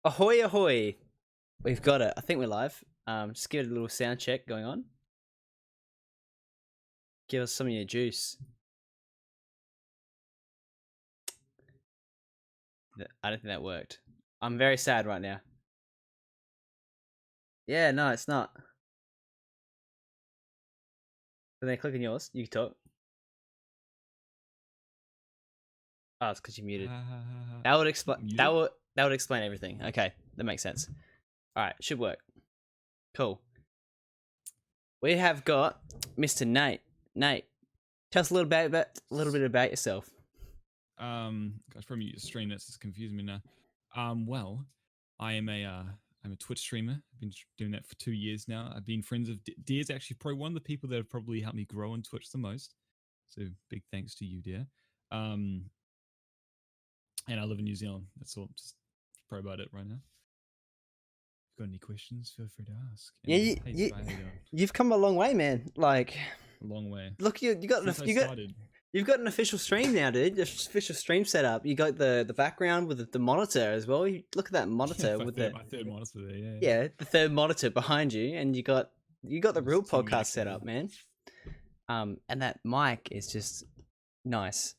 Ahoy, ahoy! We've got it. I think we're live. Just give it a little sound check going on. Give us some of your juice. I don't think that worked. I'm very sad right now. Yeah, no, it's not. When they click on yours, you can talk. Oh, it's because you're muted. That would explain. That would explain everything. Okay, that makes sense. All right, should work. Cool. We have got Mr. Nate. Nate, tell us a little bit about yourself. Gosh, probably a stream that's just confusing me now. Well, I am I'm a Twitch streamer. I've been doing that for 2 years now. I've been friends of Dear's actually probably one of the people that have probably helped me grow on Twitch the most. So big thanks to you, Dear. And I live in New Zealand. That's all. Just probably about it right now. If you've got any questions, feel free to ask. And Yeah, hey, Spy, how you doing? you've come a long way, man. Like A long way. Look, you got you've got an official stream now, dude. The official stream setup. You got the background with the monitor as well. Look at that monitor with my third monitor there. Yeah, the third monitor behind you, and you got the real podcast setup, man. And that mic is just nice.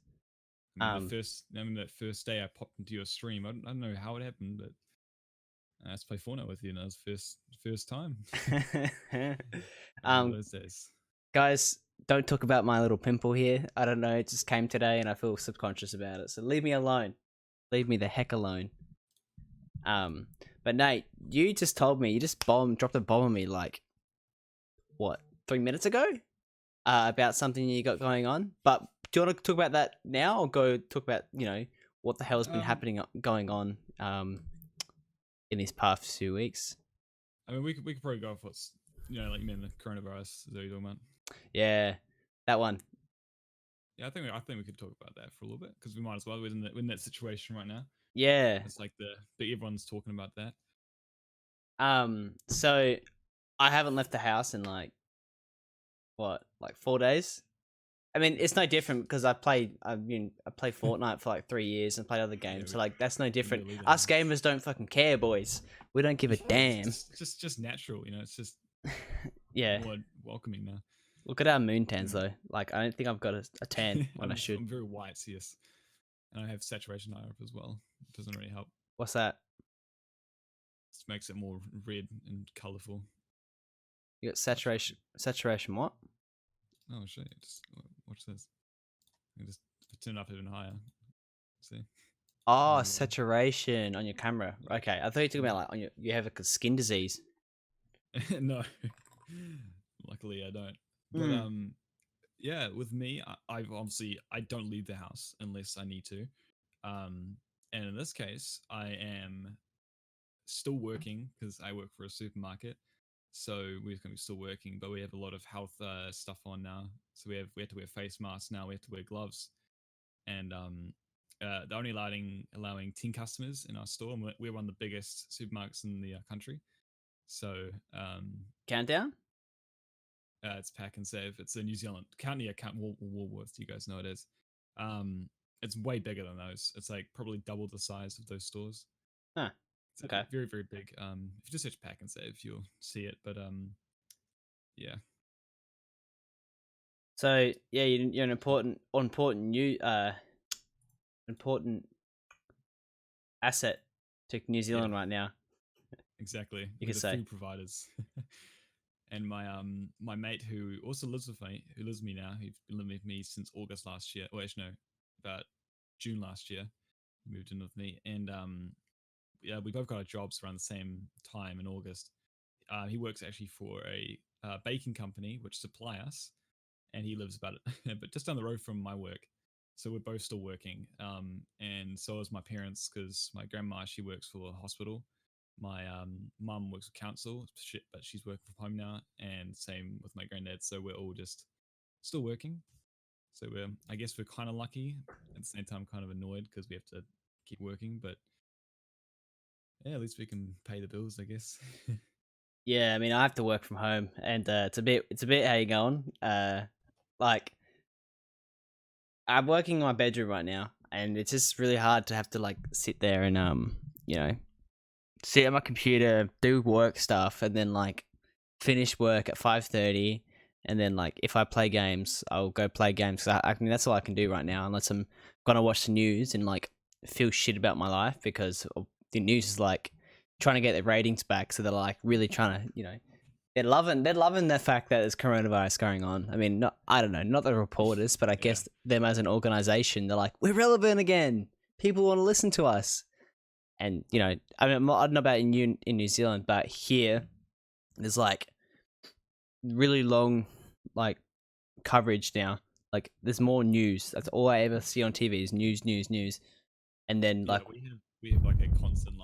That first day I popped into your stream. I don't know how it happened, but let's play Fortnite with you. And that was first time. Those days. Guys, don't talk about my little pimple here. I don't know. It just came today, and I feel subconscious about it. So leave me alone. Leave me the heck alone. But Nate, you just told me you just dropped a bomb on me like what 3 minutes ago, about something you got going on. But do you want to talk about that now, or go talk about what the hell has been going on in these past few weeks? I mean, we could probably go off what's like you mean the coronavirus. Is that what you're talking about? Yeah, that one. Yeah, I think we could talk about that for a little bit because we might as well. We're in that situation right now. Yeah, it's like everyone's talking about that. So I haven't left the house in like 4 days. I mean, it's no different because I played Fortnite for like 3 years and played other games, so like that's no different. Us gamers don't fucking care, boys. We don't give a damn. It's just natural, It's just yeah, more welcoming now. Look at our moon tans though. Like I don't think I've got a tan when I should. I'm very white, yes, and I have saturation eye up as well. It doesn't really help. What's that? Just makes it more red and colorful. You got saturation. Saturation what? Oh shit! Just watch this. I just turn it up even higher. See? Oh, saturation on your camera. Okay, I thought you were talking about like on you have a skin disease. No, luckily I don't. But yeah, with me, I don't leave the house unless I need to. And in this case, I am still working because I work for a supermarket. So we're going to be still working, but we have a lot of health stuff on now. So we have to wear face masks now. We have to wear gloves, and they're only allowing 10 customers in our store. And we're one of the biggest supermarkets in the country. So countdown. It's Pack and Save. It's a New Zealand Woolworths. You guys know it is. It's way bigger than those. It's like probably double the size of those stores. Huh. It's okay. Very, very big. If you just search Pack and Save, you'll see it. But yeah. So yeah, you're an important asset to New Zealand right now. Exactly. You could say food providers. And my mate who also lives with me, now, he's been living with me since August last year. Well, actually, no, about June last year, he moved in with me, and yeah, we both got our jobs around the same time in August. He works actually for a baking company which supply us, and he lives about it, but just down the road from my work. So we're both still working, and so is my parents because my grandma, she works for a hospital. My mum works for council, but she's working from home now, and same with my granddad. So we're all just still working. So I guess we're kind of lucky, at the same time kind of annoyed because we have to keep working, but yeah, at least we can pay the bills, I guess. Yeah, I mean, I have to work from home, and it's a bit how you going. Like, I'm working in my bedroom right now, and it's just really hard to have to like sit there and sit at my computer, do work stuff, and then like finish work at 5:30. And then like if I play games, I'll go play games. I mean that's all I can do right now, unless I'm gonna watch the news and like feel shit about my life because the news is like trying to get their ratings back. So they're like really trying to, they're loving the fact that there's coronavirus going on. I mean, I don't know, not the reporters, but I guess them as an organization, they're like, we're relevant again. People want to listen to us. And I mean, I don't know about in New Zealand, but here there's like really long like coverage now. Like there's more news. That's all I ever see on TV is news, news, news. And then like we have like a constant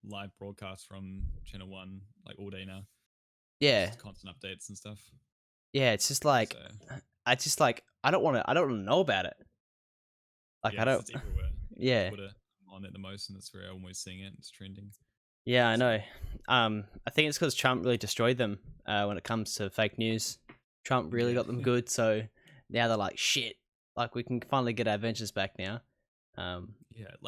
live broadcast from Channel One like all day now. yeah, Just constant updates and stuff. yeah. It's just like I don't want to know about it. Like I don't. It's everywhere. Yeah. Twitter on it the most, and that's where I'm always seeing it. It's trending. Yeah, I know. I think it's because Trump really destroyed them when it comes to fake news. Trump really got them good, so now they're like, shit, like we can finally get our ventures back now.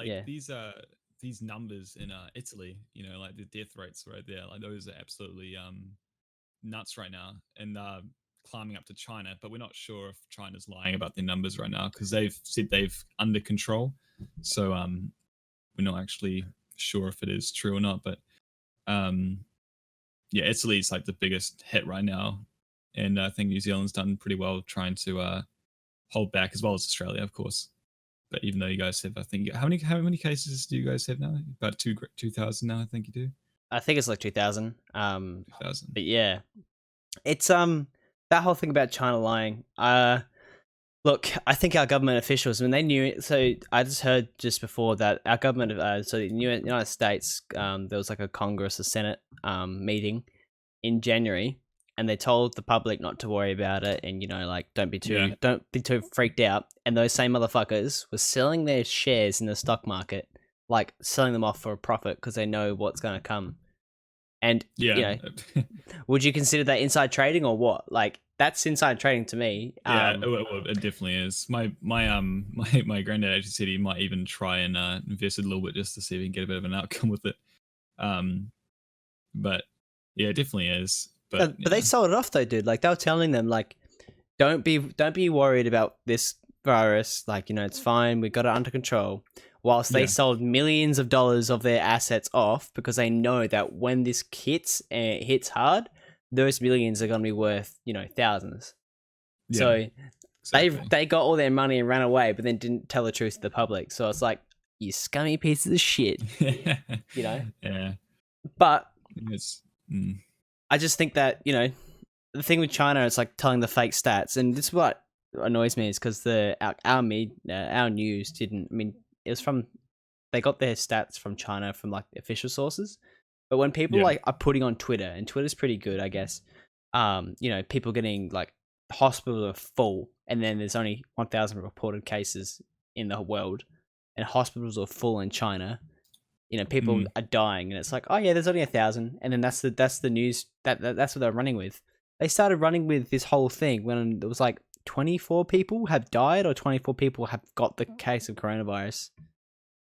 These numbers in Italy, like the death rates right there, like those are absolutely nuts right now, and climbing up to China. But we're not sure if China's lying about their numbers right now because they've said they've under control. So we're not actually sure if it is true or not, but Italy is like the biggest hit right now, and I think New Zealand's done pretty well trying to hold back, as well as Australia, of course. But even though you guys have, I think, how many cases do you guys have now? About 2,000 now, I think you do. I think it's like 2,000. 2,000. But yeah, it's that whole thing about China lying. Look, I think our government officials, when they knew it, so I just heard just before that our government, so the United States, there was like a Congress, a Senate meeting in January, and they told the public not to worry about it, and like don't be too freaked out. And those same motherfuckers were selling their shares in the stock market, like selling them off for a profit because they know what's going to come. And would you consider that inside trading or what? Like that's inside trading to me. It definitely is. My granddad actually said he might even try and invest a little bit just to see if he can get a bit of an outcome with it. But yeah, it definitely is. But they sold it off though, dude. Like they were telling them like, don't be worried about this virus. Like it's fine. We got it under control. Whilst they sold millions of dollars of their assets off because they know that when this hits hard, those millions are going to be worth, thousands. Yeah, so exactly. they got all their money and ran away, but then didn't tell the truth to the public. So it's like, you scummy pieces of shit, Yeah. But I just think that, the thing with China is like telling the fake stats. And this is what annoys me is because our news didn't, I mean, it was they got their stats from China from like the official sources. But when people like are putting on Twitter, and Twitter's pretty good, I guess, people getting like hospitals are full, and then there's only 1,000 reported cases in the world, and hospitals are full in China. People are dying, and it's like, oh yeah, there's only 1,000, and then that's the news that's what they're running with. They started running with this whole thing when it was like 24 people have died, or 24 people have got the case of coronavirus.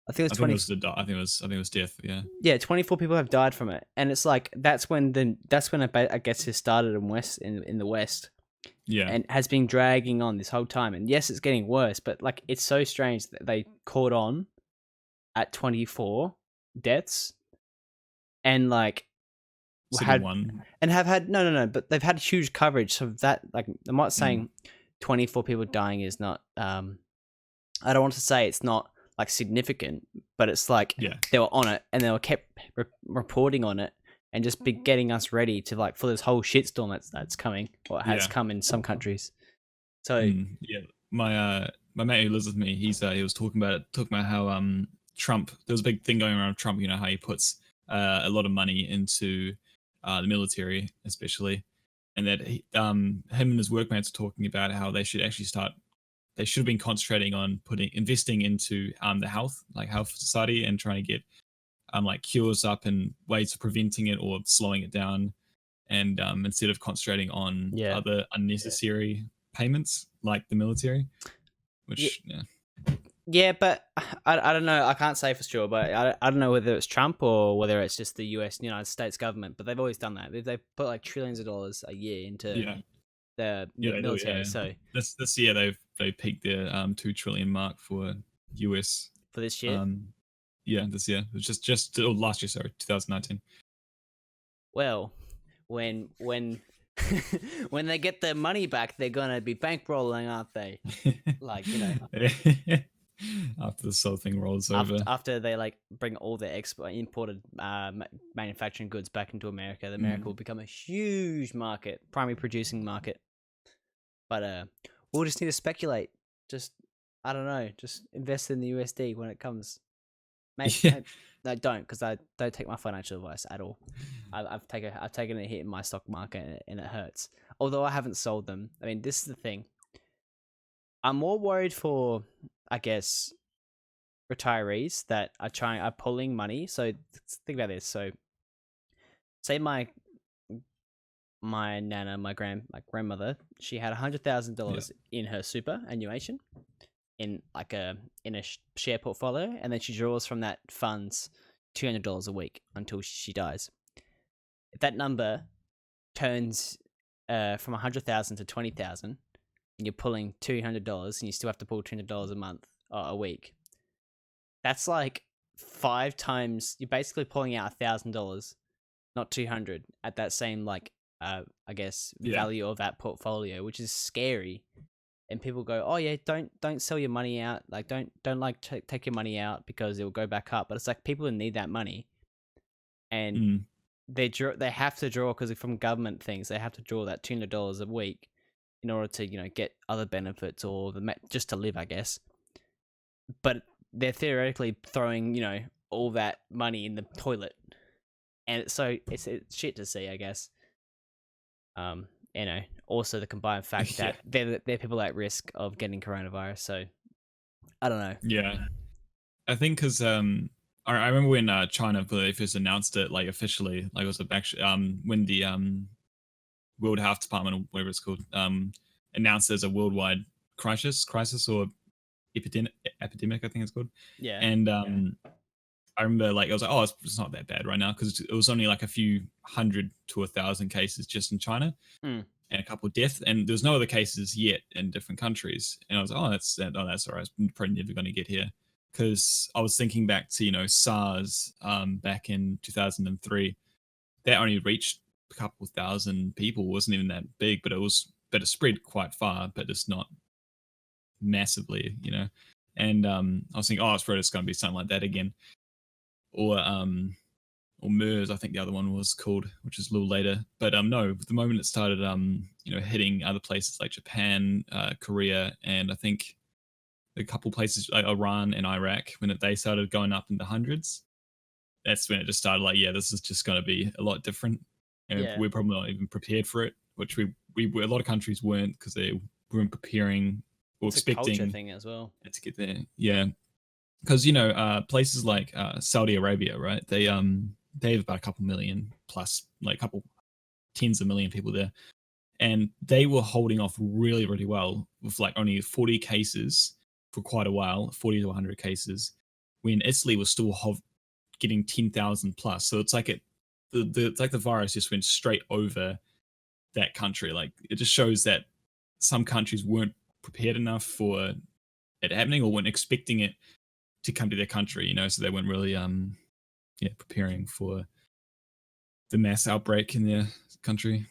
I think it was 20. I think it was death. Yeah. Yeah, 24 people have died from it, and it's like that's when I guess it started in the West. Yeah. And has been dragging on this whole time, and yes, it's getting worse, but like it's so strange that they caught on at 24 deaths, and like have had no, but they've had huge coverage. So that like I'm not saying 24 people dying is not. I don't want to say it's not like significant, but it's like they were on it and they were kept reporting on it and just be getting us ready to like for this whole shitstorm that's coming or has come in some countries. So my mate who lives with me, he was talking about how Trump, there was a big thing going around Trump, how he puts a lot of money into the military especially, and that him and his workmates are talking about how they should have been concentrating on investing into the health society and trying to get like cures up and ways of preventing it or slowing it down, and instead of concentrating on other unnecessary payments like the military, which Yeah, but I don't know. I can't say for sure, but I don't know whether it's Trump or whether it's just the U.S. United States government. But they've always done that. They put like trillions of dollars a year into Yeah, the yeah, they do. military. Yeah, So this year they peaked their 2 trillion mark for US. for this year, Um, yeah, this year it was just last year, sorry, 2019. well, when when they get their money back, they're gonna be bankrolling, aren't they? Like After this whole thing rolls after over. after they like bring all their imported manufacturing goods back into America, America will become a huge market, primary producing market. But we'll just need to speculate. Just I don't know. Just invest in the USD when it comes. Yeah. No, don't, because I don't take my financial advice at all. I've taken a hit in my stock market and it hurts. Although I haven't sold them. I mean, this is the thing. I'm more worried for, I guess, retirees that are pulling money. So think about this. So say my nana, my grandmother, she had $100,000 in her superannuation in like a share portfolio, and then she draws from that funds $200 a week until she dies. If that number turns from 100,000 to 20,000, and you're pulling $200, and you still have to pull $200 a month or a week, that's like 5 times. You're basically pulling out $1,000, not 200, at that same like I guess Yeah. value of that portfolio, which is scary. And people go, "Oh yeah, don't sell your money out. Like don't like take your money out because it will go back up." But it's like people need that money, and they have to draw because from government things they have to draw that $200 a week in order to get other benefits or just to live, I guess. But they're theoretically throwing all that money in the toilet, and it's shit to see, I guess. Also the combined fact Yeah. that they're people at risk of getting coronavirus. So I don't know. Yeah. I think because I remember when China first announced it like officially, like it was actually when the World Health Department or whatever it's called announced there's a worldwide crisis or epidemic, I think it's called. Yeah. And I remember like I was like, oh, it's not that bad right now because it was only like a few hundred to 1,000 cases just in China. Mm. And a couple of deaths, and there's no other cases yet in different countries. And I was like, oh, that's all right. It's probably never going to get here, because I was thinking back to SARS back in 2003. That only reached a couple thousand people, wasn't even that big, but it spread quite far, but it's not massively. And I was thinking, oh, it's probably just going to be something like that again, or MERS, I think the other one was called, which is a little later. But no, the moment it started, hitting other places like Japan, Korea, and I think a couple places like Iran and Iraq, when they started going up in the hundreds, that's when it just started. Like, yeah, this is just going to be a lot different, and Yeah. we're probably not even prepared for it. Which we a lot of countries weren't, because they weren't preparing or It's expecting a culture thing as well. it to get there. Yeah, because places like Saudi Arabia, right? They have about a couple million plus, like a couple tens of million people there, and they were holding off really, really well with like only 40 cases for quite a while, 40 to 100 cases, when Italy was still getting 10,000 plus. So it's like it's like the virus just went straight over that country. Like, it just shows that some countries weren't prepared enough for it happening, or weren't expecting it to come to their country, so they weren't really preparing for the mass outbreak in their country.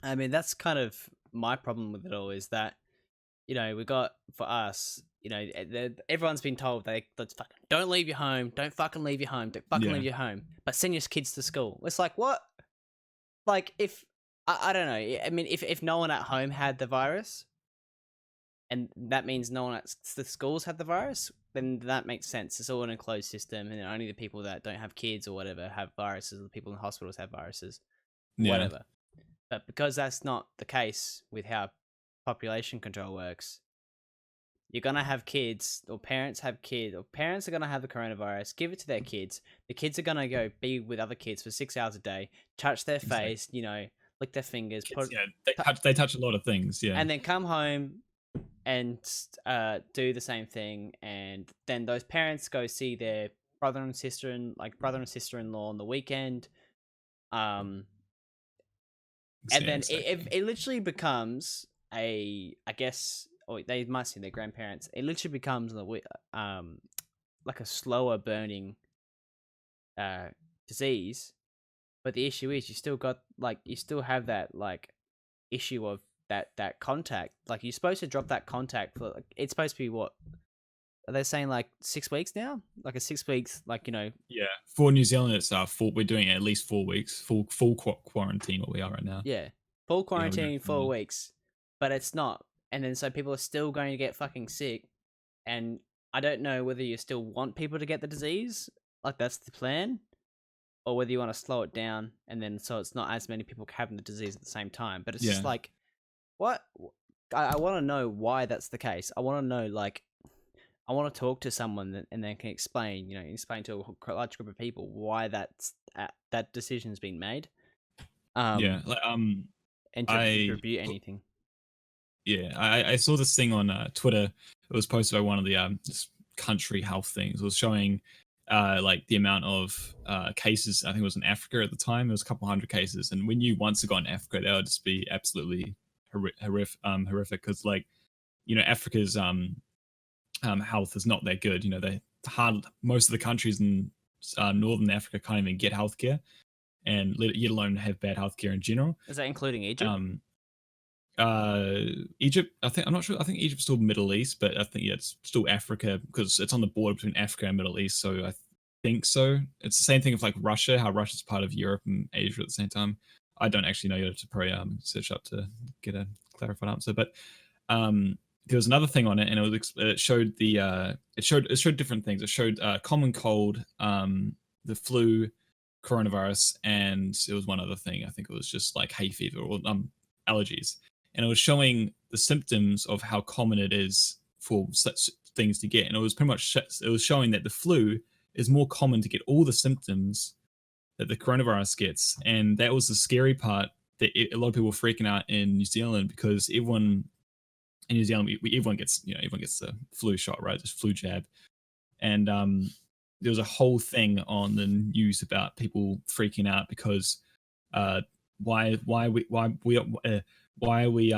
I mean, that's kind of my problem with it all, is that we got, for us, everyone's been told let's fucking don't leave your home, don't fucking leave your home, don't fucking Yeah. leave your home, but send your kids to school. It's like, what? Like, if I don't know. I mean, if no one at home had the virus, and that means no one at the schools had the virus, then that makes sense. It's all an enclosed system, and only the people that don't have kids or whatever have viruses. The people in hospitals have viruses, Yeah. whatever. But because that's not the case with how population control works, you're gonna have kids, or parents have kids, or parents are gonna have the coronavirus, give it to their kids. The kids are gonna go be with other kids for 6 hours a day, touch their Exactly. face, lick their fingers, Kids, they touch a lot of things. Yeah. and then come home, and do the same thing, and then those parents go see their brother and sister in law on the weekend, um, and Yeah, then exactly. it literally becomes I guess, or they might see their grandparents. It literally becomes like a slower burning uh disease. But the issue is you still have that like issue of that contact. Like you're supposed to drop that contact for like, it's supposed to be what are they saying, like 6 weeks now? Like a 6 weeks, like Yeah, for New Zealand, it's full. We're doing at least 4 weeks, full quarantine. What we are right now. yeah, full Yeah, we're doing quarantine 4 more. 4 weeks, but it's not. And then so people are still going to get fucking sick, and I don't know whether you still want people to get the disease, like that's the plan, or whether you want to slow it down and then so it's not as many people having the disease at the same time. But it's just Yeah, like, what? I want to know why that's the case. I want to know, like, I want to talk to someone and then can explain, explain to a large group of people why that decision's been made. yeah. Um, Like and to I review anything. yeah, I saw this thing on Twitter. It was posted by one of the this country health things. It was showing like the amount of cases. I think it was in Africa at the time. It was a couple hundred cases, and when you once got in Africa, that would just be absolutely horrific. Because like Africa's health is not that good. They hard most of the countries in northern Africa can't even get healthcare, and yet alone have bad healthcare in general. Is that including Egypt? Um, uh Egypt, I'm not sure. I think Egypt's still Middle East, but I think yeah, it's still Africa because it's on the border between Africa and Middle East, so I think so. It's the same thing with like Russia, how Russia's part of Europe and Asia at the same time. I don't actually know. You have to probably search up to get a clarified answer. But um there was another thing on it, and it showed it showed different things. It showed common cold, the flu, coronavirus, and it was one other thing. I think it was just like hay fever or allergies, and it was showing the symptoms of how common it is for such things to get. And it was pretty much it was showing that the flu is more common to get all the symptoms that the coronavirus gets, and that was the scary part. That a lot of people were freaking out in New Zealand because everyone in New Zealand, everyone gets everyone gets the flu shot, right? This flu jab, and there was a whole thing on the news about people freaking out because uh, why are we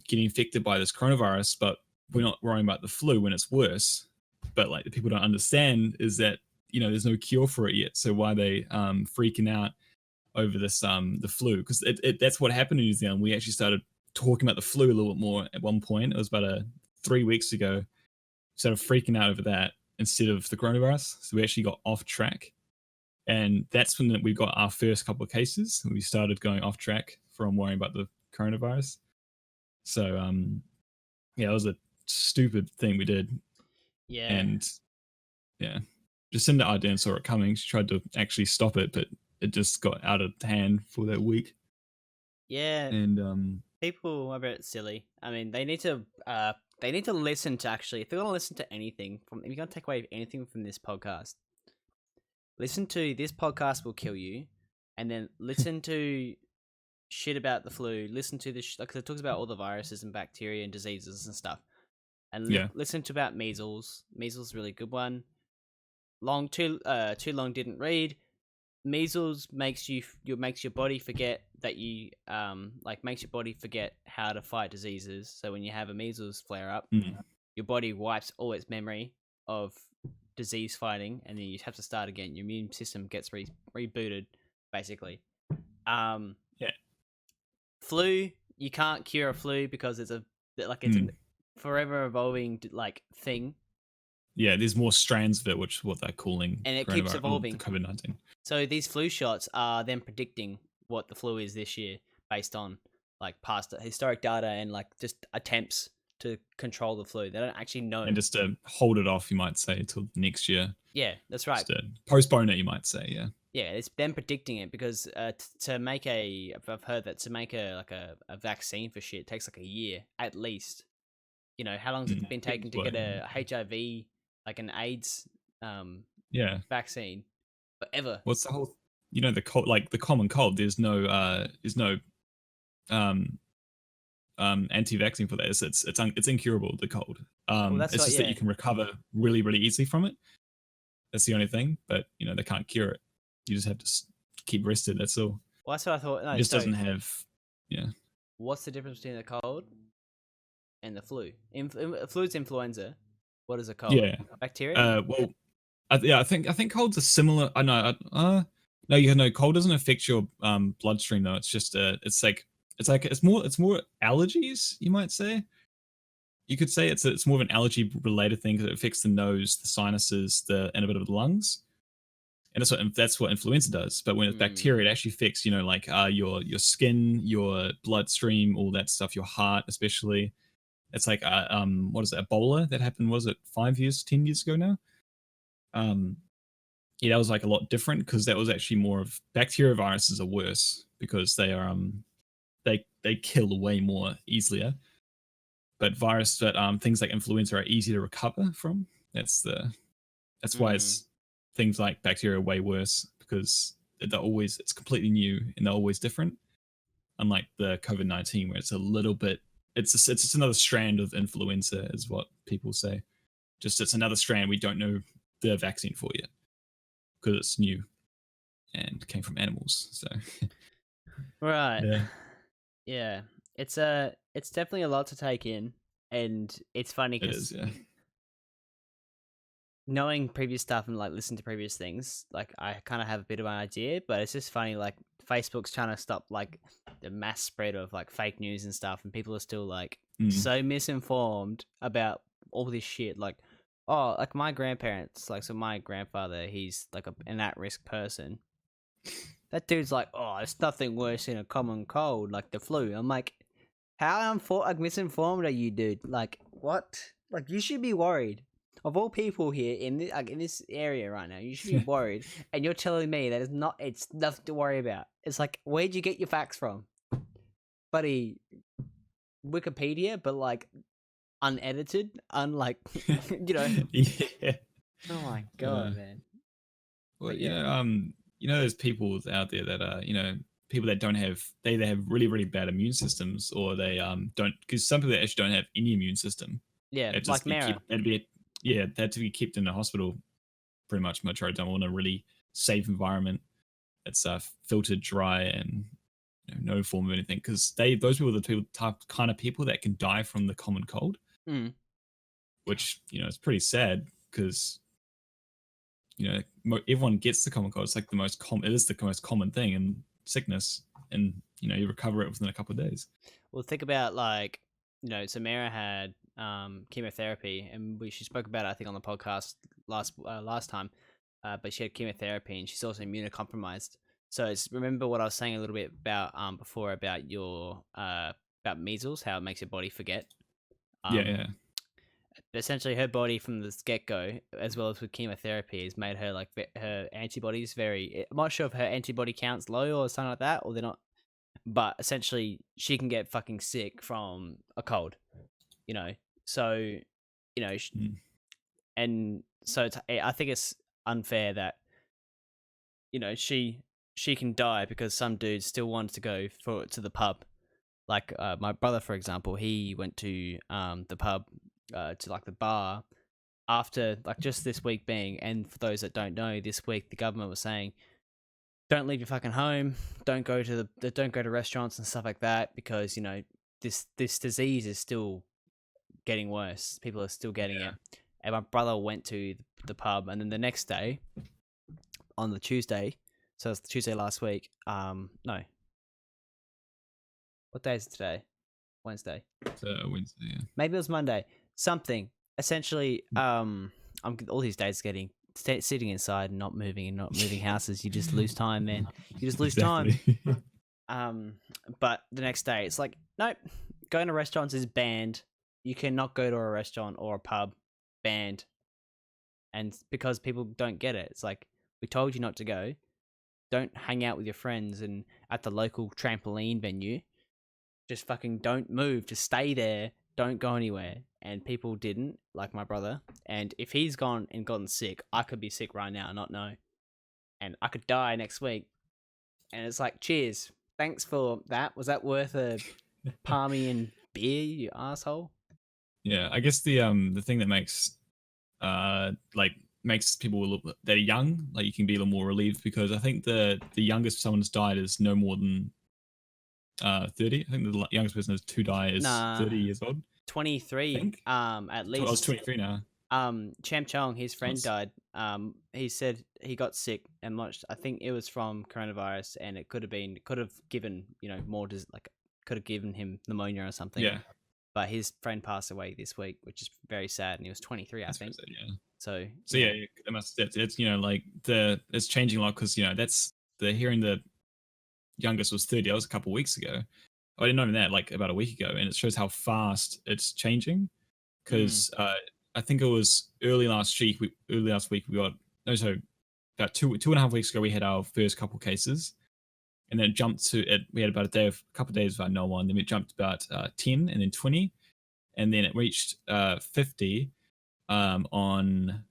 getting infected by this coronavirus, but we're not worrying about the flu when it's worse. But like the people don't understand is that there's no cure for it yet, so why are they freaking out over this the flu? Because that's what happened in New Zealand. We actually started talking about the flu a little bit more at one point. It was about 3 weeks ago. Started freaking out over that instead of the coronavirus. So we actually got off track, and that's when we got our first couple of cases. We started going off track from worrying about the coronavirus. So yeah, it was a stupid thing we did, Yeah, and yeah, Jacinda Ardern saw it coming. She tried to actually stop it, but it just got out of hand for that week. yeah. And People are a bit silly. I mean, they need to listen to actually. If they're gonna listen to anything from, if you're gonna take away anything from this podcast, listen to this podcast will kill you, and then listen to shit about the flu. Listen to this because it talks about all the viruses and bacteria and diseases and stuff. And yeah, listen to about measles. Measles is a really good one. Too long didn't read. Measles makes your body forget that you makes your body forget how to fight diseases. So when you have a measles flare up, mm, your body wipes all its memory of disease fighting, and then you have to start again. Your immune system gets rebooted, basically. Um, yeah, Flu, you can't cure a flu because it's a mm, forever evolving like thing, yeah. There's more strands of it, which what they're calling and it keeps coronavirus or the evolving. COVID-19. So these flu shots are then predicting what the flu is this year based on like past historic data and like just attempts to control the flu. They don't actually know. And just to hold it off, you might say, till next year. Yeah, that's right. Just to postpone it, you might say. Yeah. Yeah, it's them predicting it because to make I've heard that to make a vaccine for shit takes like a year at least. How long's it been taken to get a HIV, like an AIDS Yeah. vaccine? Forever. What's the whole? The cold, like the common cold. There's no um anti-vaccine for that is it's incurable, the cold. Well, that's It's what. just that Yeah. you can recover really really easily from it. That's the only thing, but they can't cure it. You just have to keep rested. That's all. Well, that's what I thought. It No, just sorry. doesn't have. Yeah. What's the difference between the cold and the flu? Flu's influenza. What is a cold? Yeah. Bacteria? Well, I think colds are similar. I know. No, no. Cold doesn't affect your bloodstream though. It's just it's more allergies. You might say. You could say it's more of an allergy related thing because it affects the nose, the sinuses, and a bit of the lungs. And that's what influenza does. But when it's bacteria, it actually affects like your skin, your bloodstream, all that stuff, your heart especially. It's like what is it, Ebola that happened? Was it 5 years, 10 years ago now? Yeah, that was like a lot different because that was actually more of bacteria. Viruses are worse because they are they kill way more easily. But things like influenza are easy to recover from. That's why it's things like bacteria are way worse because it's completely new and they're always different. Unlike the COVID-19 where it's a little bit it's just another strand of influenza is what people say. Just it's another strand we don't know the vaccine for yet because it's new and came from animals. So Right. yeah, Yeah. It's definitely a lot to take in, and it's funny it is. because Yeah, knowing previous stuff and like listening to previous things, like I kind of have a bit of an idea, but it's just funny. Like Facebook's trying to stop like the mass spread of like fake news and stuff, and people are still like so misinformed about all this shit. Like, oh, like my grandparents, like so my grandfather, he's like an at-risk person. That dude's like, oh, it's nothing worse than a common cold, like the flu. I'm like, how misinformed are you, dude? Like, what? Like, you should be worried. Of all people here in this area right now, you should be worried, and you're telling me that it's nothing to worry about. It's like, where'd you get your facts from, buddy? Wikipedia, but like unedited, unlike yeah. Oh my god, man! Well, But yeah, there's people out there that are, people that don't have they either have really really bad immune systems or they don't because some people that actually don't have any immune system. yeah, They have to like just Mara. they have to be kept in the hospital pretty much majority of the time in a really safe environment. It's filtered dry and no form of anything because those people are the kind of people that can die from the common cold, which is pretty sad because everyone gets the common cold. It's like the most common. It is the most common thing in sickness, and you recover it within a couple of days. Well, think about like Samara had chemotherapy, and she spoke about it I think on the podcast last time. But she had chemotherapy, and she's also immunocompromised. So remember what I was saying a little bit about before about your about measles, how it makes your body forget. Yeah. Essentially, her body from the get go, as well as with chemotherapy, has made her like her antibodies very. I'm not sure if her antibody count's low or something like that, or they're not. But essentially, she can get fucking sick from a cold, So, and so I think it's unfair that she can die because some dude still wants to go to the pub. Like my brother, for example, he went to the pub to like the bar after like just this week being. And for those that don't know, this week the government was saying, don't leave your fucking home, don't go to restaurants and stuff like that because this disease is still getting worse. People are still getting it. And my brother went to the pub, and then the next day, on the Tuesday, so it's the Tuesday last week. No, what day is it today? Wednesday. Wednesday. Yeah. Maybe it was Monday. Something. Essentially, I'm all these days getting sitting inside and not moving houses. You just lose time, man. You just lose time. But the next day, it's like, nope, going to restaurants is banned. You cannot go to a restaurant or a pub, banned. And because people don't get it, it's like, we told you not to go. Don't hang out with your friends and at the local trampoline venue. Just fucking don't move. Just stay there. Don't go anywhere. And people didn't, like my brother. And if he's gone and gotten sick, I could be sick right now, not know. And I could die next week. And it's like, cheers. Thanks for that. Was that worth a palmy and beer, you asshole. Yeah, I guess the thing that makes people a little that are young, like you can be a little more relieved because I think the youngest someone's died is no more than 30. I think the youngest person to die is Nah, 30 years old. I 23. think At I was least. 23 now. Cham Chong, his I friend was- died. He said he got sick and much. I think it was from coronavirus, and it could have given more like could have given him pneumonia or something. yeah, But his friend passed away this week, which is very sad, and he was 23, I that's very think. sad, yeah. So So yeah, it's like it's changing a lot because that's the hearing the youngest was 30. That was a couple of weeks ago. I didn't know even that, like about a week ago, and it shows how fast it's changing. Because I think it was early last week. We got no, so about two and a half weeks ago we had our first couple cases, and then it jumped to it. We had about a couple of days without no one. Then it jumped about 10, and then 20, and then it reached 50 on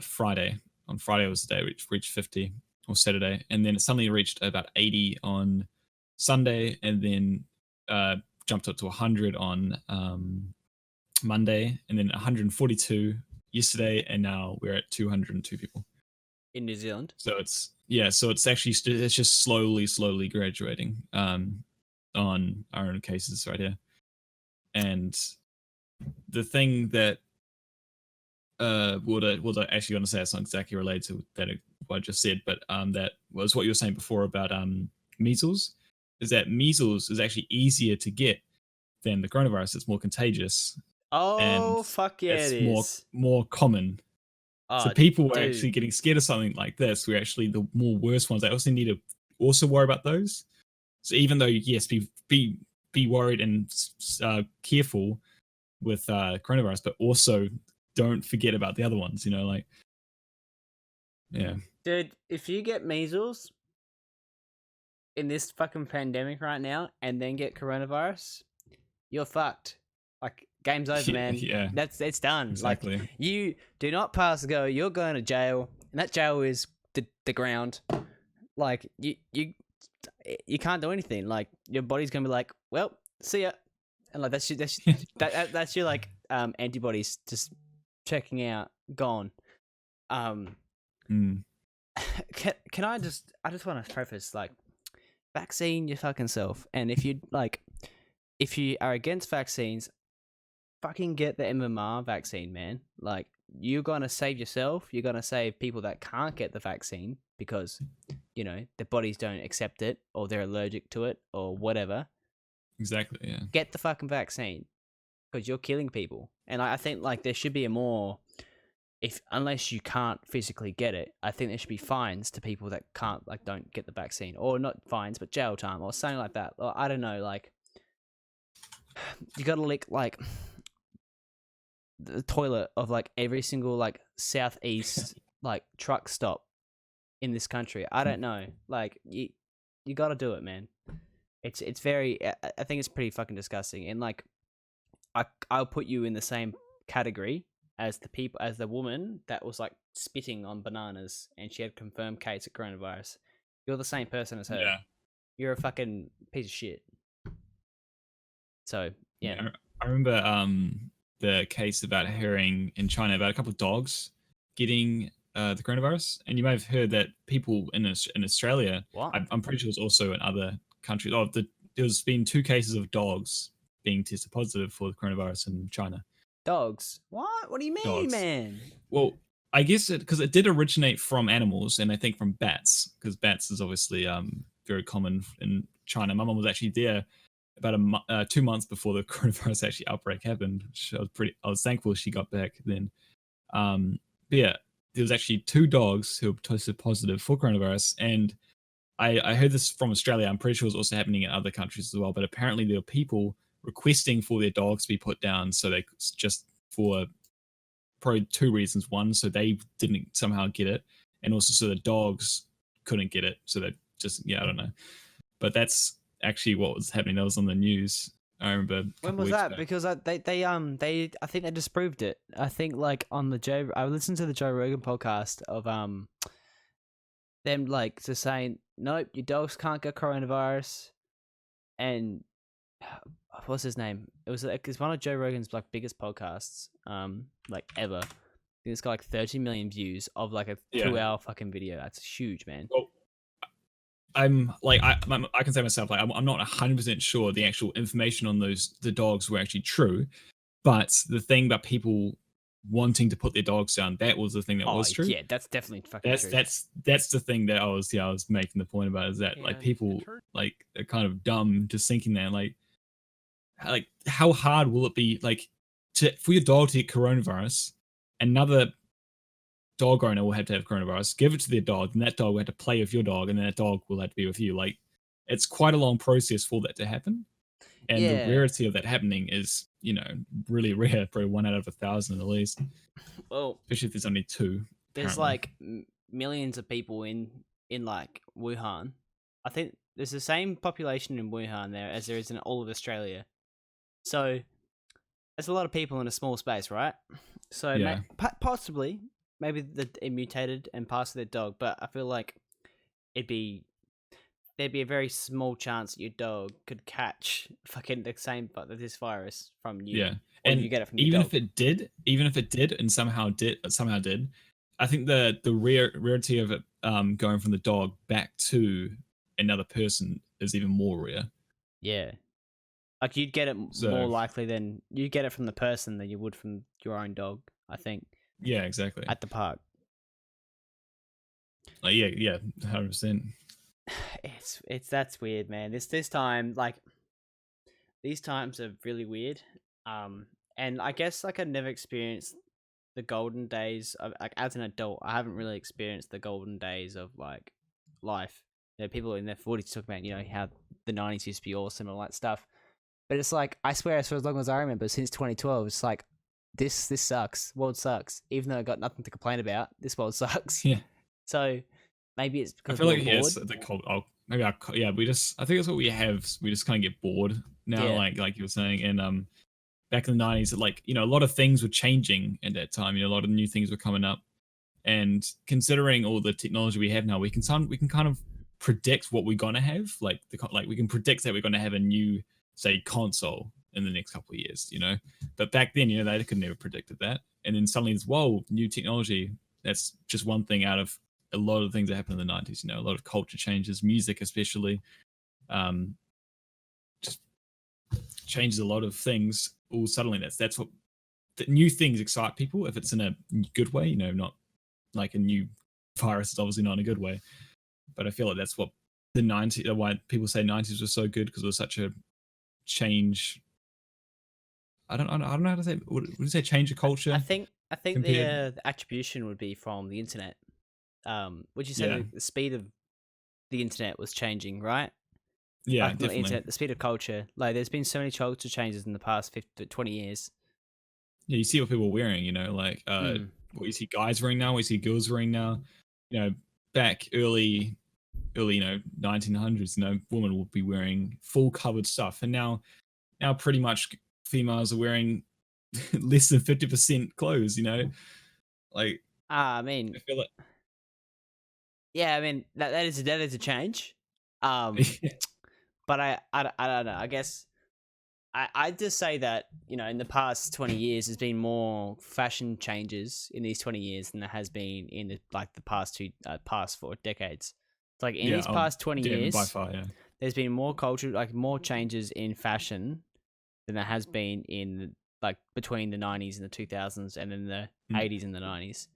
Friday. On Friday was the day it reached 50, or Saturday, and then it suddenly reached about 80 on Sunday, and then jumped up to 100 on Monday, and then 142 yesterday, and now we're at 202 people in New Zealand. So it's actually it's just slowly graduating on our own cases right here. And the thing that what I actually going to say, it's not exactly related to that what I just said, but that was what you were saying before about measles, is that measles is actually easier to get than the coronavirus. It's more contagious, and Oh fuck yeah, it it's is. more common. So Oh people were actually dude, getting scared of something like this. We're actually the more worse ones. I also need to also worry about those. So even though yes, be worried and careful with coronavirus, but also don't forget about the other ones. Like yeah, dude, if you get measles in this fucking pandemic right now, and then get coronavirus, you're fucked. Like game's over, man. yeah, It's done. Like exactly. you do not pass go, you're going to jail, and that jail is the ground. Like you can't do anything. Like your body's gonna be like, well, see ya, and like that's your like antibodies just checking out, gone. Mm. Can I just want to preface like vaccine your fucking self, and if you are against vaccines, fucking get the MMR vaccine, man. Like you're gonna save yourself, you're gonna save people that can't get the vaccine because their bodies don't accept it or they're allergic to it or whatever. Exactly. Yeah. Get the fucking vaccine because you're killing people. And I think like there should be a more, if unless you can't physically get it, I think there should be fines to people that can't, like, don't get the vaccine, or not fines but jail time or something like that. Or I don't know, like you gotta lick like the toilet of like every single like southeast like truck stop in this country. I don't know, like you gotta do it, man. It's very, I think it's pretty fucking disgusting. And like I'll put you in the same category as the woman that was like spitting on bananas and she had confirmed case of coronavirus. You're the same person as her. Yeah. You're a fucking piece of shit. So yeah. I remember the case about hearing in China about a couple of dogs getting the coronavirus, and you may have heard that people in Australia, What? I'm pretty sure it's also in other countries. There's been 2 cases of dogs being tested positive for the coronavirus in China. Dogs? What do you mean, Dogs. man? Well, I guess because it did originate from animals, and I think from bats, because bats is obviously very common in China. My mom was actually there about 2 months before the coronavirus actually outbreak happened. I was thankful she got back then. But yeah, there was actually 2 dogs who were tested positive for coronavirus, and I heard this from Australia. I'm pretty sure it's also happening in other countries as well. But apparently, there were people requesting for their dogs to be put down, so they just for probably 2 reasons. One, so they didn't somehow get it, and also so the dogs couldn't get it. So they just I don't know. But that's actually what was happening. That was on the news. I remember. When was that? Because they I think they disproved it. I think like on the I listened to the Joe Rogan podcast of them like just saying, nope, your dogs can't get coronavirus, and what's his name? It was like it's one of Joe Rogan's like biggest podcasts, like ever. It's got like 30 million views of like a Yeah. 2 hour fucking video. That's huge, man. Well, I'm like I can say myself like I'm not 100% sure the actual information on the dogs were actually true, but the thing about people wanting to put their dogs down, that was the thing that Oh was true. yeah, that's definitely fucking That's true. that's the thing that I was making the point about, is that like people like are kind of dumb just thinking that like how hard will it be like to for your dog to get coronavirus, another dog owner will have to have coronavirus, give it to their dog, and that dog will have to play with your dog, and then that dog will have to be with you. Like, it's quite a long process for that to happen. And the Yeah. rarity of that happening is, really rare, probably 1 out of 1,000 at least. Well, Especially if there's only two. there's Apparently. like millions of people in like Wuhan. I think there's the same population in Wuhan there as there is in all of Australia. So there's a lot of people in a small space, right? So Yeah. possibly maybe it mutated and passed to their dog, but I feel like it'd be there'd be a very small chance that your dog could catch fucking the same but this virus from you, Yeah. or And you get it from your even dog. even if it did and somehow did, I think the rarity of it going from the dog back to another person is even more rare. Yeah, like you'd get it more So likely than you get it from the person than you would from your own dog. I think yeah, exactly. at the park. Like yeah, 100%. It's that's weird, man. This time like these times are really weird. And I guess like I never experienced the golden days of like as an adult. I haven't really experienced the golden days of like life. People in their 40s talk about how the 90s used to be awesome and all that stuff. But it's like I swear, for as long as I remember, since 2012, it's like this sucks. World sucks. Even though I got nothing to complain about, this world sucks. Yeah. So maybe it's I because feel we like were bored. the cult. Oh, maybe yeah. I think that's what we have. We just kind of get bored now, Yeah. like you were saying. And back in the 90s, like a lot of things were changing at that time. A lot of new things were coming up, and considering all the technology we have now, we can kind of predict what we're gonna have. Like we can predict that we're gonna have a new, say, console in the next couple of years. But back then, they could never predicted that. And then suddenly it's, whoa, new technology. That's just one thing out of a lot of things that happened in the 90s. A lot of culture changes, music especially, just changes a lot of things all suddenly. That's what the new things excite people if it's in a good way. Not like a new virus is obviously not in a good way. But I feel like that's what the 90s, why people say 90s was so good, because it was such a change. I don't know how to say. Would you say change of culture? I think compared? the attribution would be from the internet. Would you say Yeah, the speed of the internet was changing, right? yeah, Like not the definitely. internet, the speed of culture. Like there's been so many culture changes in the past 50, 20 years. Yeah, you see what people are wearing. Like Mm. what you see guys wearing now, what you see girls wearing now. Back early 1900s, women would be wearing full covered stuff, and now pretty much females are wearing less than 50% clothes. Like I mean, I feel like yeah, I mean that is a change. Um, but I don't know. I guess I just say that in the past 20 years, there's been more fashion changes in these 20 years than there has been in the past 4 decades. It's like in yeah, these past 20 yeah, by years, far, yeah. there's been more culture, like more changes in fashion than there has been in like between the 90s and the 2000s, and then the Mm. 80s and the 90s.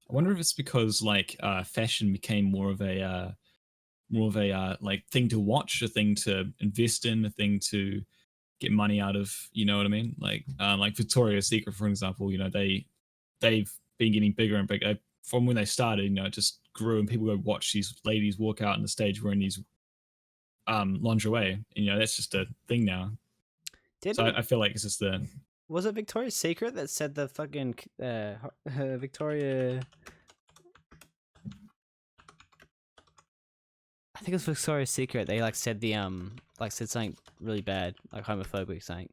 I wonder if it's because like fashion became more of a like thing to watch, a thing to invest in, a thing to get money out of. You know what I mean? Like Victoria's Secret, for example. They've been getting bigger and bigger from when they started. It just grew, and people go watch these ladies walk out on the stage wearing these lingerie. And, that's just a thing now. So Didn't I feel like it's just the Was it Victoria's Secret that said the fucking Victoria? I think it was Victoria's Secret. They like said said something really bad, like homophobic something.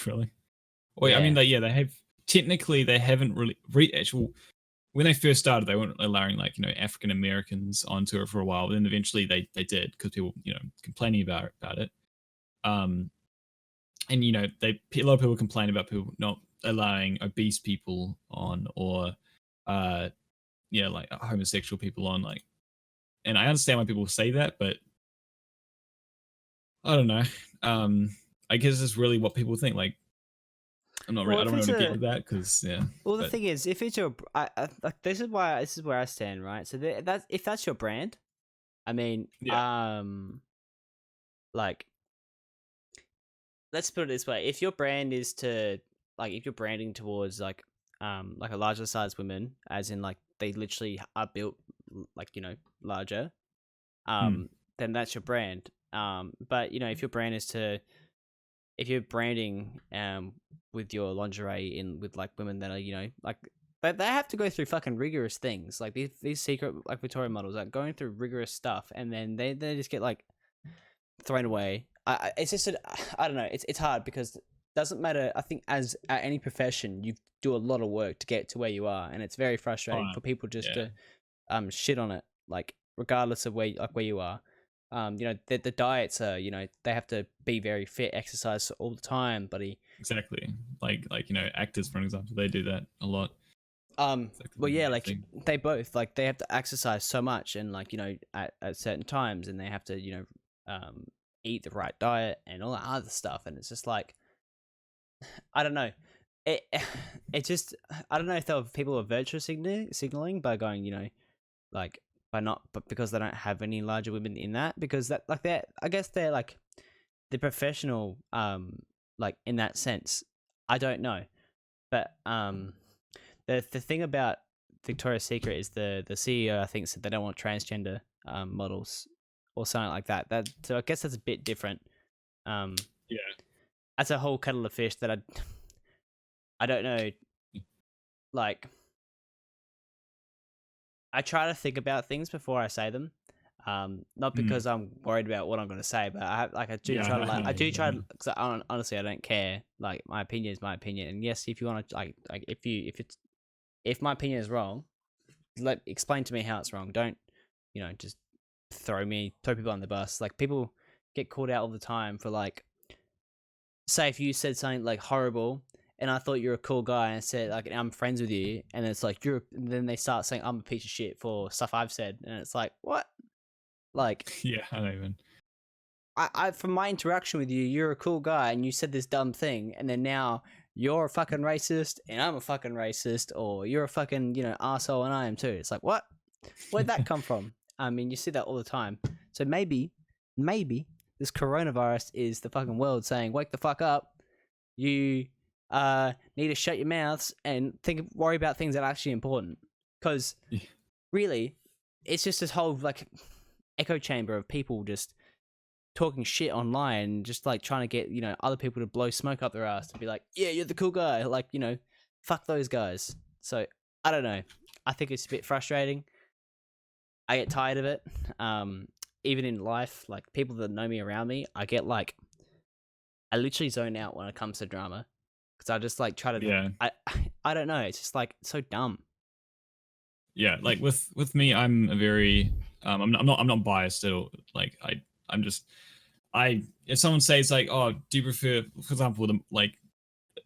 really. Well, I Yeah. mean, they have technically they haven't really actual. When they first started, they weren't allowing like African Americans onto it for a while. But then eventually they did, because people complaining about it. Um, and a lot of people complain about people not allowing obese people on, or uh, like homosexual people on, like. And I understand why people say that, but I don't know. Um, I guess it's really what people think. Like, Well, I if don't it's want to get a into that because yeah. well, the But thing is, if it's your, like this is where I stand, right? So that's if that's your brand, I mean, yeah, like let's put it this way: if your brand is to like, if you're branding towards like a larger size women, as in like they literally are built like larger, mm, then that's your brand. But if your brand is to if you're branding with your lingerie in with like women that are like they have to go through fucking rigorous things like these secret like Victoria models are going through rigorous stuff and then they just get like thrown away. It's just I don't know. It's hard because it doesn't matter. I think as at any profession, you do a lot of work to get to where you are, and it's very frustrating for people just yeah, to shit on it, like regardless of where you are. The diets are they have to be very fit, exercise all the time, buddy. exactly. Like actors, for example, they do that a lot. Exactly Well, the yeah, main like thing. they both like they have to exercise so much and like at certain times, and they have to eat the right diet and all that other stuff, and it's just like I don't know. It it just I don't know if people are virtue signaling by going like by not but because they don't have any larger women in that because that like they're I guess they're like the professional like in that sense. I don't know, but the thing about Victoria's Secret is the CEO I think said they don't want transgender models or something like that. So I guess that's a bit different. Um, Yeah. that's a whole kettle of fish that I don't know. Like I try to think about things before I say them. Not Mm, because I'm worried about what I'm going to say, but I do yeah, try to I know I what you do try mean. to because honestly I don't care. Like my opinion is my opinion, and yes, if you want to like if my opinion is wrong, explain to me how it's wrong. Don't just throw people on the bus. Like people get called out all the time for like say if you said something like horrible and I thought you're a cool guy and said like I'm friends with you and it's like then they start saying I'm a piece of shit for stuff I've said and it's like what like Yeah, I know even. I from my interaction with you you're a cool guy and you said this dumb thing and then now you're a fucking racist and I'm a fucking racist or you're a fucking asshole and I am too. It's like what? Where'd that come from? I mean, you see that all the time. So maybe this coronavirus is the fucking world saying, "Wake the fuck up! You need to shut your mouths and worry about things that are actually important." Because Yeah, really, it's just this whole like echo chamber of people just talking shit online, just like trying to get other people to blow smoke up their ass to be like, "Yeah, you're the cool guy." Like fuck those guys. So I don't know. I think it's a bit frustrating. I get tired of it. Even in life, like people that know me around me, I get like I literally zone out when it comes to drama because I just like try to. yeah, I don't know. It's just like so dumb. yeah. Like with me, I'm a very I'm not biased at all. Like I'm just I if someone says like, oh, do you prefer, for example, like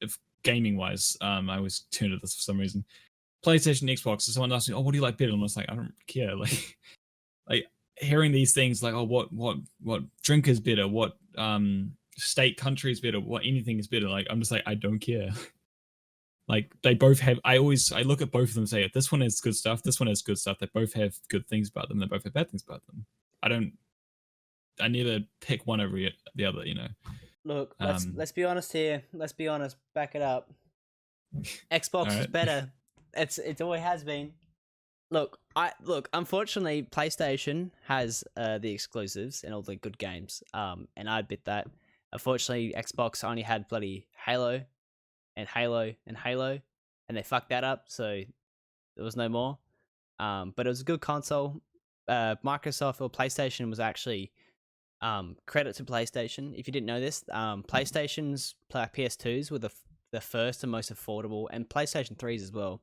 if gaming wise, I always turn to this for some reason. PlayStation, Xbox. So someone asks me, oh, what do you like better? And I'm just like, I don't care. Like hearing these things like, oh, what drink is better, what state country is better, what anything is better. Like I'm just like, I don't care. Like they both have. I look at both of them and say, this one has good stuff, this one has good stuff. They both have good things about them. They both have bad things about them. I don't. I never pick one over the other. Look, Um. let's be honest here. Let's be honest. Back it up. All Xbox is right. better. It's always has been. Look. Unfortunately, PlayStation has the exclusives and all the good games. And I admit that. Unfortunately, Xbox only had bloody Halo and Halo and Halo, and they fucked that up. So there was no more. But it was a good console. Microsoft or PlayStation was actually credit to PlayStation. If you didn't know this, PlayStation's PS2s were the first and most affordable, and PlayStation 3s as well.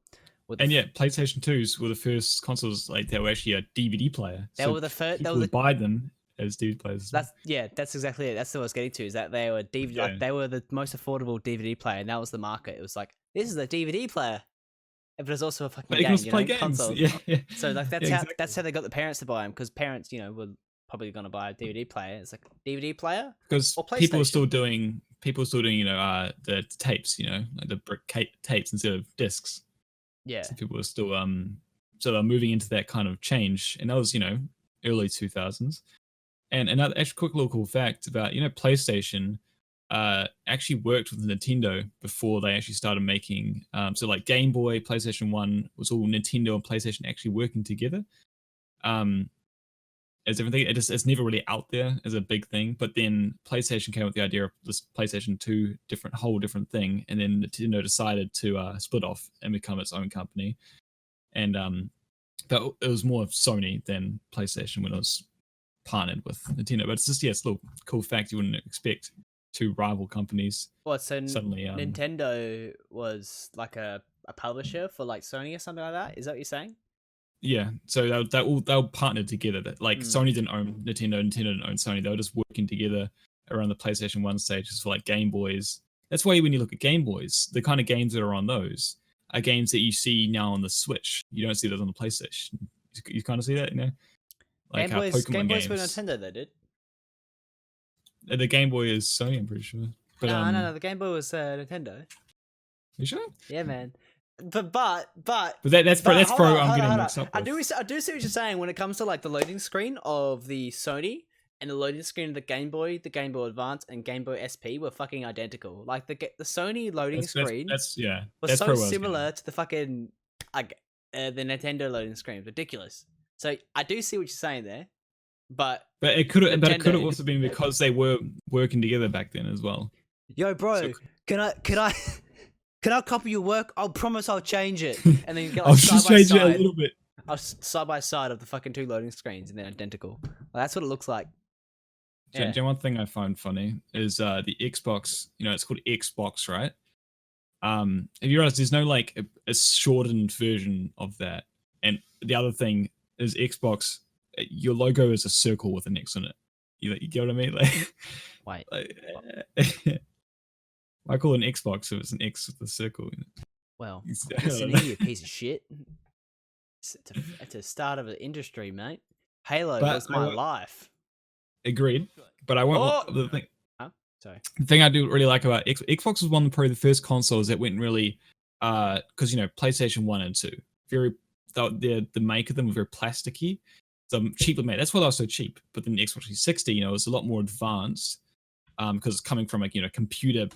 And yet, PlayStation 2s were the first consoles like that were actually a DVD player. They So were the first. They people were the would buy them as DVD players. That's exactly it. That's what I was getting to. Is that they were DVD, Yeah. like they were the most affordable DVD player, and that was the market. It was like, this is a DVD player, but it's also a fucking But you can game, also play games. console. Yeah, yeah. So like Yeah, exactly. that's how they got the parents to buy them, because parents, were probably going to buy a DVD player. It's like, DVD player Because or PlayStation. people were still doing the tapes, like the brick tapes instead of discs. Yeah. So people were still sort of moving into that kind of change, and that was early 2000s. And another actually quick little cool fact about PlayStation actually worked with Nintendo before they actually started making so like Game Boy, PlayStation 1 was all Nintendo and PlayStation actually working together. As everything, it's never really out there as a big thing. But then PlayStation came with the idea of this PlayStation 2 whole different thing, and then Nintendo decided to split off and become its own company. And but it was more of Sony than PlayStation when it was partnered with Nintendo. But it's just it's a little cool fact you wouldn't expect two rival companies. What, so suddenly Nintendo was like a publisher for like Sony or something like that? Is that what you're saying? Yeah, so they all partnered together. That like Sony didn't own Nintendo, Nintendo didn't own Sony. They were just working together around the PlayStation 1 stages for like Game Boys. That's why when you look at Game Boys, the kind of games that are on those are games that you see now on the Switch. You don't see those on the PlayStation. You kind of see that, like Game Boys, Pokemon Game Boys games. were Nintendo, they did. The Game Boy is Sony, I'm pretty sure. But, no, the Game Boy was Nintendo. You sure? Yeah, man. But that's pro. I'm getting mixed up. I do see what you're saying when it comes to like the loading screen of the Sony and the loading screen of the Game Boy Advance, and Game Boy SP were fucking identical. Like the Sony loading screen was so similar to the fucking the Nintendo loading screen. Ridiculous. So I do see what you're saying there, but it could have also been because they were working together back then as well. Yo, bro, can I copy your work? I'll promise I'll change it. And then you get like I'll just change it a little bit. Side by side of the fucking two loading screens, and they're identical. Well, that's what it looks like. Yeah. One thing I find funny is the Xbox. It's called Xbox, right? Have you realized there's no like a shortened version of that? And the other thing is Xbox. Your logo is a circle with an X on it. You get what I mean? Like, wait. Like, I call it an Xbox, so it's an X with a circle in it. Well, listen here, you piece of shit. It's a start of an industry, mate. Halo was my life. Agreed, but I won't. The thing. Sorry. The thing I do really like about Xbox was one of probably the first consoles that went really, because PlayStation 1 and 2, the make of them were very plasticky, so cheaply made. That's why they were so cheap. But then the Xbox 360, was a lot more advanced, because it's coming from like computer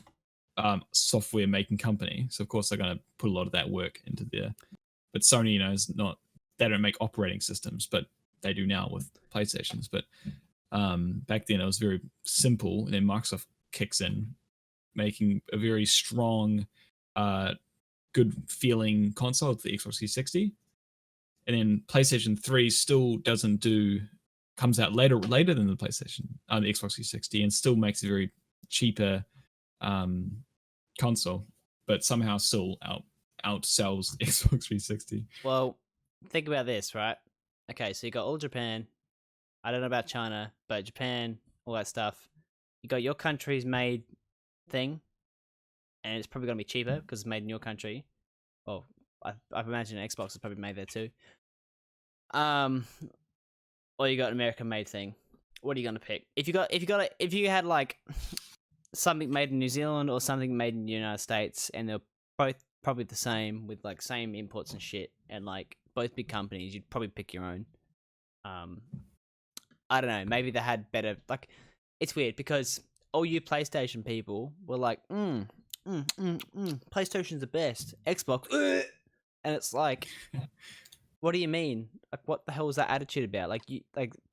software making company, so of course they're going to put a lot of that work into there. But Sony, is not, they don't make operating systems, but they do now with PlayStations. But back then it was very simple, and then Microsoft kicks in, making a very strong, good feeling console with the Xbox 360, and then PlayStation 3 still comes out later than the PlayStation, the Xbox 360, and still makes a very cheaper console, but somehow still outsells the Xbox 360. Well, think about this, right? Okay, so you got all Japan. I don't know about China, but Japan, all that stuff. You got your country's made thing, and it's probably going to be cheaper because it's made in your country. Well, I imagine Xbox is probably made there too. Or you got an American made thing. What are you going to pick? If you had like something made in New Zealand or something made in the United States, and they're both probably the same with like same imports and shit, and like both big companies, you'd probably pick your own. I don't know, maybe they had better, like, it's weird because all you PlayStation people were like, PlayStation's the best, Xbox, and it's like, what do you mean? Like, what the hell is that attitude about? Like,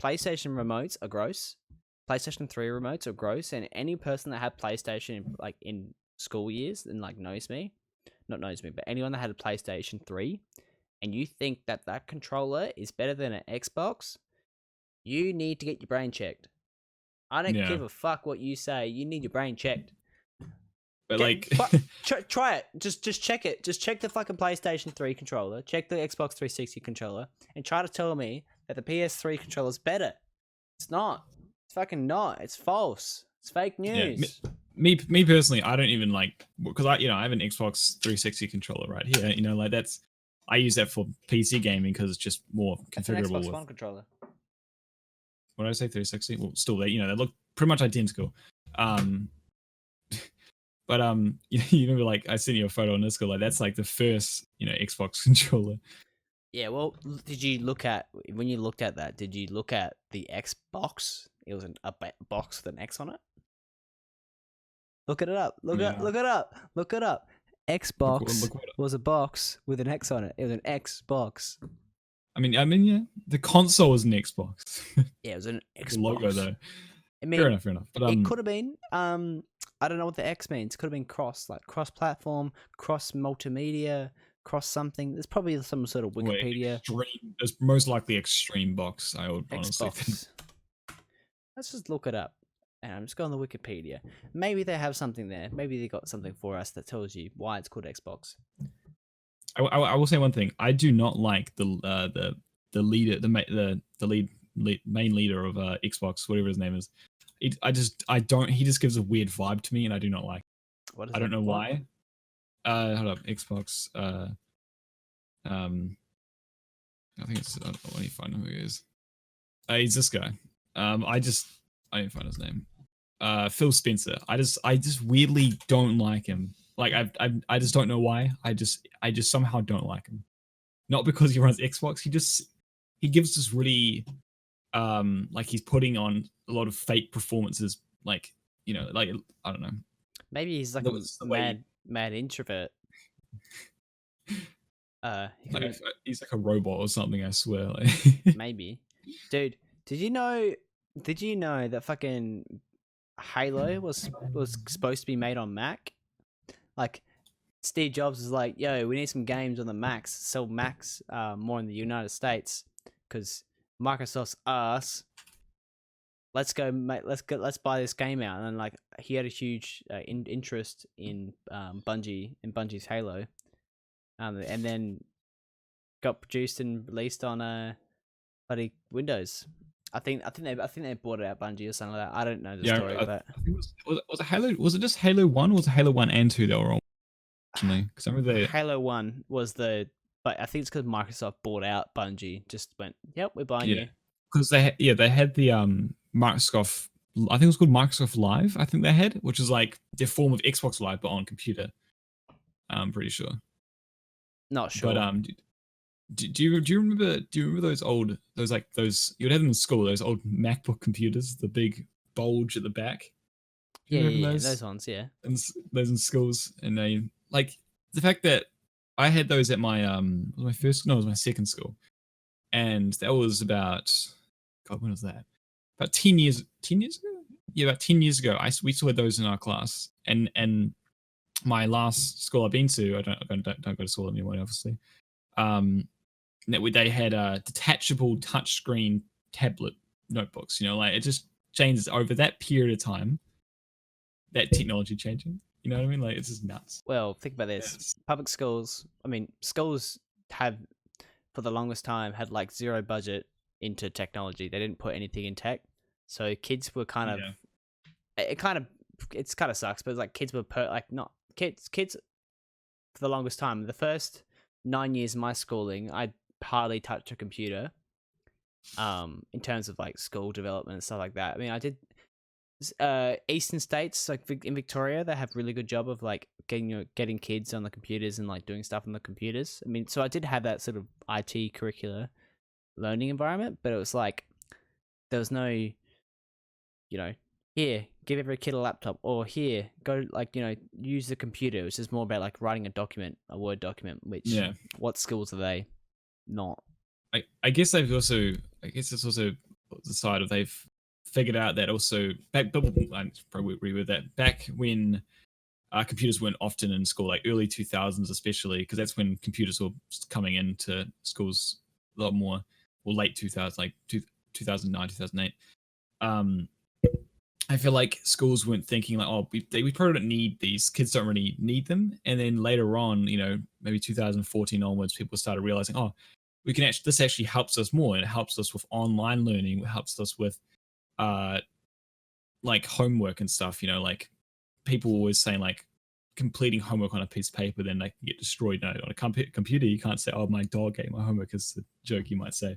PlayStation remotes are gross. PlayStation 3 remotes are gross, and any person that had PlayStation in school years and like not knows me, but anyone that had a PlayStation 3, and you think that controller is better than an Xbox, you need to get your brain checked. I don't give a fuck what you say. You need your brain checked. But try it. Just check it. Just check the fucking PlayStation 3 controller. Check the Xbox 360 controller, and try to tell me that the PS3 controller is better. It's not. It's fucking not. It's false. It's fake Yeah, news. me personally, I don't even like because I have an Xbox 360 controller right here. Like I use that for PC gaming because it's just more That's an configurable Xbox with. One controller. What did I say? 360. Well, still they look pretty much identical. Um, but you remember like I sent you a photo on Discord. Like that's like the first Xbox controller. Yeah, well, did you look at when you looked at that? Did you look at the Xbox? It was a box with an X on it. Look it up. Look it. Yeah. Look it up. Look it up. Xbox Look what. was a box with an X on it. It was an Xbox. I mean, yeah. The console was an Xbox. Yeah, it was an Xbox. The logo though. I mean, Fair enough. But it could have been. I don't know what the X means. It could have been cross-platform, cross multimedia, cross something. There's probably some sort of Wikipedia. Extreme. It's most likely extreme box. I would honestly think. Xbox. Let's just look it up. And I'm just going on the Wikipedia. Maybe they have something there. Maybe they got something for us that tells you why it's called Xbox. I will say one thing. I do not like the leader, the lead main leader of Xbox, whatever his name is. I don't. He just gives a weird vibe to me, and I do not like. What is I don't know what? why. Hold up, Xbox. I think it's. Let me find who he is. He's this guy. I didn't find his name. Phil Spencer. I just weirdly don't like him. Like I just don't know why. I just somehow don't like him. Not because he runs Xbox. He gives this really like he's putting on a lot of fake performances. Like like I don't know. Maybe he's like a mad introvert. He's like a robot or something. I swear. Maybe, dude. Did you know that fucking Halo was supposed to be made on Mac? Like Steve Jobs was like, "Yo, we need some games on the Macs. Sell Macs more in the United States because Microsoft's ass. Let's go, mate. Let's buy this game out." And then, like, he had a huge interest in Bungie and Bungie's Halo, and then got produced and released on bloody Windows. I think they bought it out Bungie or something like that. I don't know the story, but I think was it Halo? Was it just Halo 1? Or was it Halo 1 and 2 that were on? Because I remember Halo 1 was but I think it's because Microsoft bought out Bungie. Just went, yep, we're buying you. Because they had the Microsoft. I think it was called Microsoft Live. I think they had, which is like their form of Xbox Live but on computer. I'm pretty sure. Not sure. But do you remember those you would have them in school, those old MacBook computers, the big bulge at the back? Yeah, those ones, yeah. And those in schools, and they like the fact that I had those at my it was my second school, and that was about when was that? About 10 years ago. Yeah, about 10 years ago. We still had those in our class, and my last school I've been to, I don't go to school anymore, obviously. They had detachable touchscreen tablet notebooks. Like it just changes over that period of time. That technology changing, you know what I mean? Like it's just nuts. Well, think about this: public schools. I mean, schools have for the longest time had like zero budget into technology. They didn't put anything in tech, so kids were kind of. It kind of sucks, but it's like kids were not kids for the longest time. The first 9 years of my schooling, I hardly touched a computer. In terms of like school development and stuff like that. I mean, I did. Eastern states like in Victoria, they have really good job of like getting kids on the computers and like doing stuff on the computers. I mean, so I did have that sort of IT curricular learning environment, but it was like there was no, here give every kid a laptop, or here go use the computer. It's just more about like writing a Word document. Which what skills are they? Not. I guess it's also the side of they've figured out that also I probably agree with that. Back when computers weren't often in school, like early 2000s especially, because that's when computers were coming into schools a lot more, or late 2000s, like 2009, 2008. I feel like schools weren't thinking like, oh, we probably don't need these. Kids don't really need them. And then later on, maybe 2014 onwards, people started realizing, oh, this actually helps us more. It helps us with online learning. It helps us with like homework and stuff, you know, like people always saying like completing homework on a piece of paper, then they can get destroyed. No, on a computer, you can't say, "Oh, my dog ate my homework," as a joke you might say.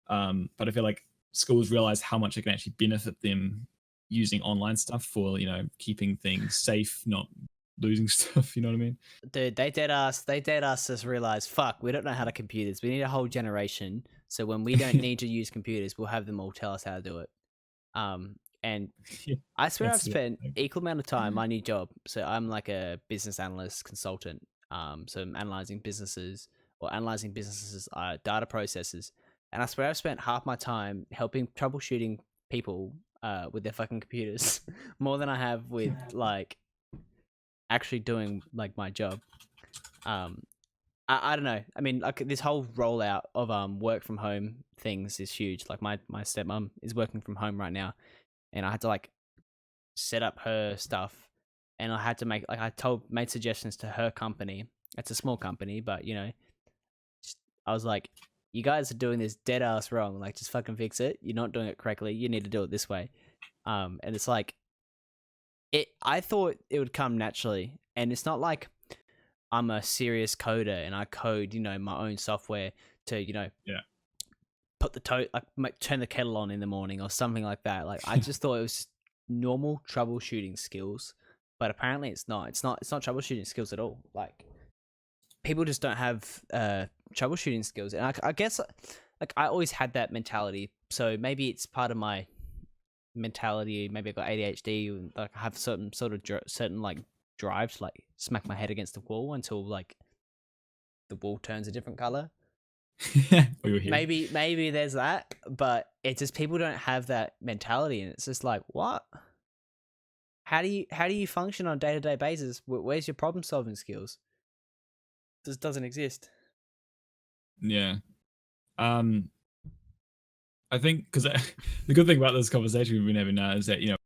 But I feel like schools realize how much it can actually benefit them using online stuff for, you know, keeping things safe, not losing stuff. You know what I mean? Dude, they dead us just realize, fuck, we don't know how to computers. We need a whole generation. So when we don't need to use computers, we'll have them all tell us how to do it. And Yeah, I swear I've that's it. spent equal amount of time, my new job. So I'm like a business analyst consultant. So I'm analyzing businesses data processes. And I swear I've spent half my time helping troubleshooting people with their fucking computers more than I have with like actually doing like my job. Um, I don't know. I mean, like this whole rollout of work from home things is huge. Like my stepmom is working from home right now, and I had to like set up her stuff, and I had to made suggestions to her company. It's a small company, but you know, I was like, you guys are doing this dead ass wrong. Like, just fucking fix it. You're not doing it correctly. You need to do it this way. And it's like I thought it would come naturally, and it's not like I'm a serious coder and I code, you know, my own software to, you know, Yeah. put the turn the kettle on in the morning or something like that. Like I just thought it was normal troubleshooting skills, but apparently it's not. It's not troubleshooting skills at all. Like people just don't have troubleshooting skills, and I guess like I always had that mentality. So maybe it's part of my mentality. Maybe I got ADHD, and like I have certain like drive to like smack my head against the wall until like the wall turns a different color. Maybe there's that, but it's just people don't have that mentality, and it's just like, what? How do you function on a day-to-day basis? Where's your problem solving skills? This doesn't exist. Yeah. I think because the good thing about this conversation we've been having now is that, you know,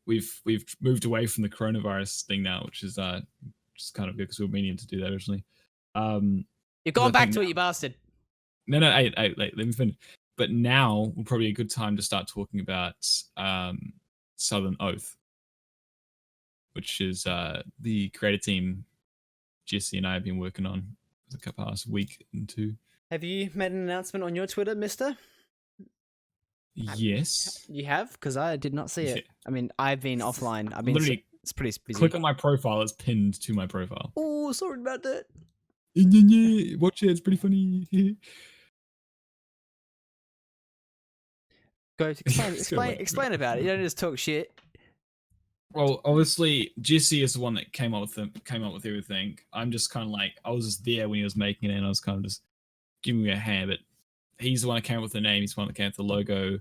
we've moved away from the coronavirus thing now, which is just kind of good because we were meaning to do that originally. You've 'Cause gone I back think to now, it, you bastard. no, let me finish. But now will probably a good time to start talking about Southern Oath, which is the creator team Jesse and I have been working on for the past week and two. Have you made an announcement on your Twitter, mister? Yes. You have? Because I did not see it. Yeah. I mean, I've been offline. I've been Literally, it's pretty busy. click on my profile. It's pinned to my profile. Oh, sorry about that. Watch it. It's pretty funny. Go explain about it. You don't just talk shit. Well, obviously, Jesse is the one that came up with everything. I'm just kind of like, I was just there when he was making it, and I was kind of just giving me a hand. But he's the one that came up with the name. He's the one that came up with the logo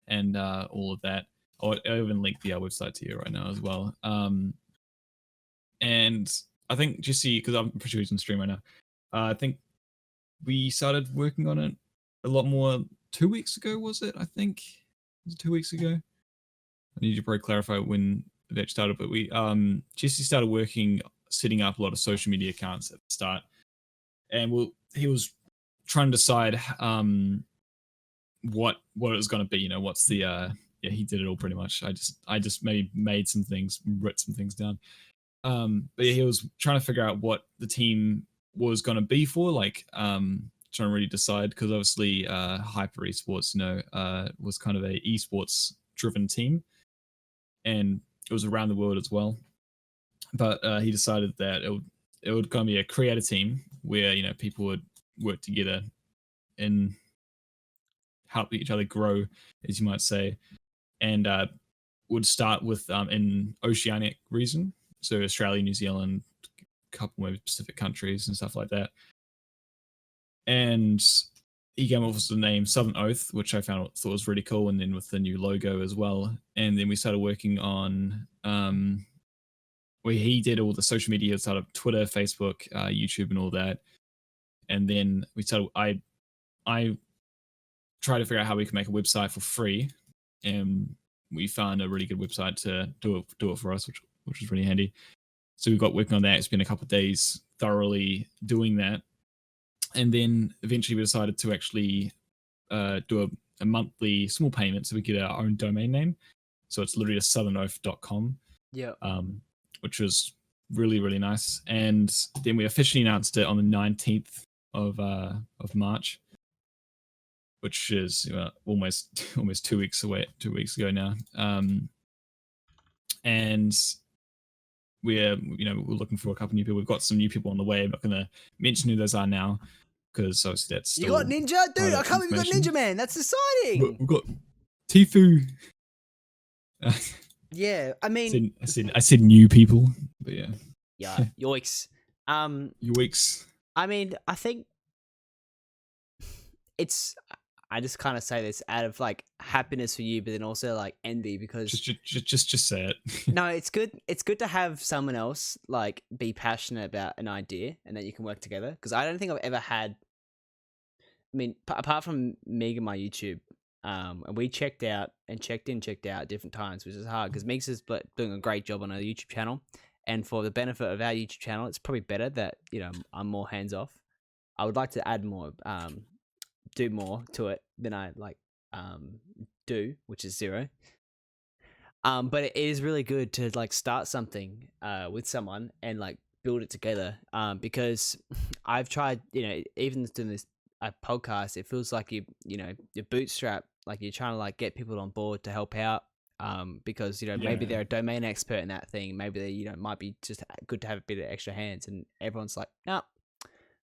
and all of that. I'll even link the website to you right now as well. And I think Jesse, because I'm pretty sure he's on stream right now. I think we started working on it a lot more 2 weeks ago. Was it? I think was it 2 weeks ago. I need to probably clarify when it actually started, but we Jesse started working, setting up a lot of social media accounts at the start, and he was trying to decide what it was going to be. You know, what's the yeah, he did it all pretty much. I just maybe made some things, wrote some things down. But yeah, he was trying to figure out what the team was going to be for, like trying to really decide, because obviously Hyper Esports, you know, was kind of a esports driven team, and it was around the world as well. But he decided that it would kind of be a creator team where, you know, people would work together and help each other grow, as you might say, and would start with in Oceanic region, so Australia, New Zealand, a couple maybe Pacific countries and stuff like that. And he came up with the name Southern Oath, which I thought was really cool, and then with the new logo as well. And then we started working on where he did all the social media, started Twitter, Facebook, YouTube, and all that. And then we started. I tried to figure out how we can make a website for free, and we found a really good website to do it for us, which was really handy. So we got working on that. It's been a couple of days thoroughly doing that, and then eventually we decided to actually do a monthly small payment so we get our own domain name, So it's literally just southernoath.com. Yeah. Which was really, really nice. And then we officially announced it on the 19th of March, which is almost 2 weeks away, 2 weeks ago now. And we're looking for a couple new people. We've got some new people on the way. I'm not going to mention who those are now because obviously that's still. You got Ninja, dude! I can't believe you got Ninja, man. That's exciting. We've got Tifu. Yeah, I mean, I said new people, but yeah. Yeah, yoicks. Yoicks. I mean, I think it's. I just kind of say this out of like happiness for you, but then also like envy because just say it. No, it's good. It's good to have someone else like be passionate about an idea and that you can work together. Because I don't think I've ever had. I mean, apart from Meg and my YouTube, and we checked out and checked out different times, which is hard because Meg's is doing a great job on our YouTube channel, and for the benefit of our YouTube channel, it's probably better that I'm more hands off. I would like to add more, do more to it than I do, which is 0. But it is really good to like start something with someone and like build it together. Because I've tried, even doing this podcast, it feels like you're bootstrap, like you're trying to like get people on board to help out. Because maybe they're a domain expert in that thing. Maybe they might be just good to have a bit of extra hands, and everyone's like, no.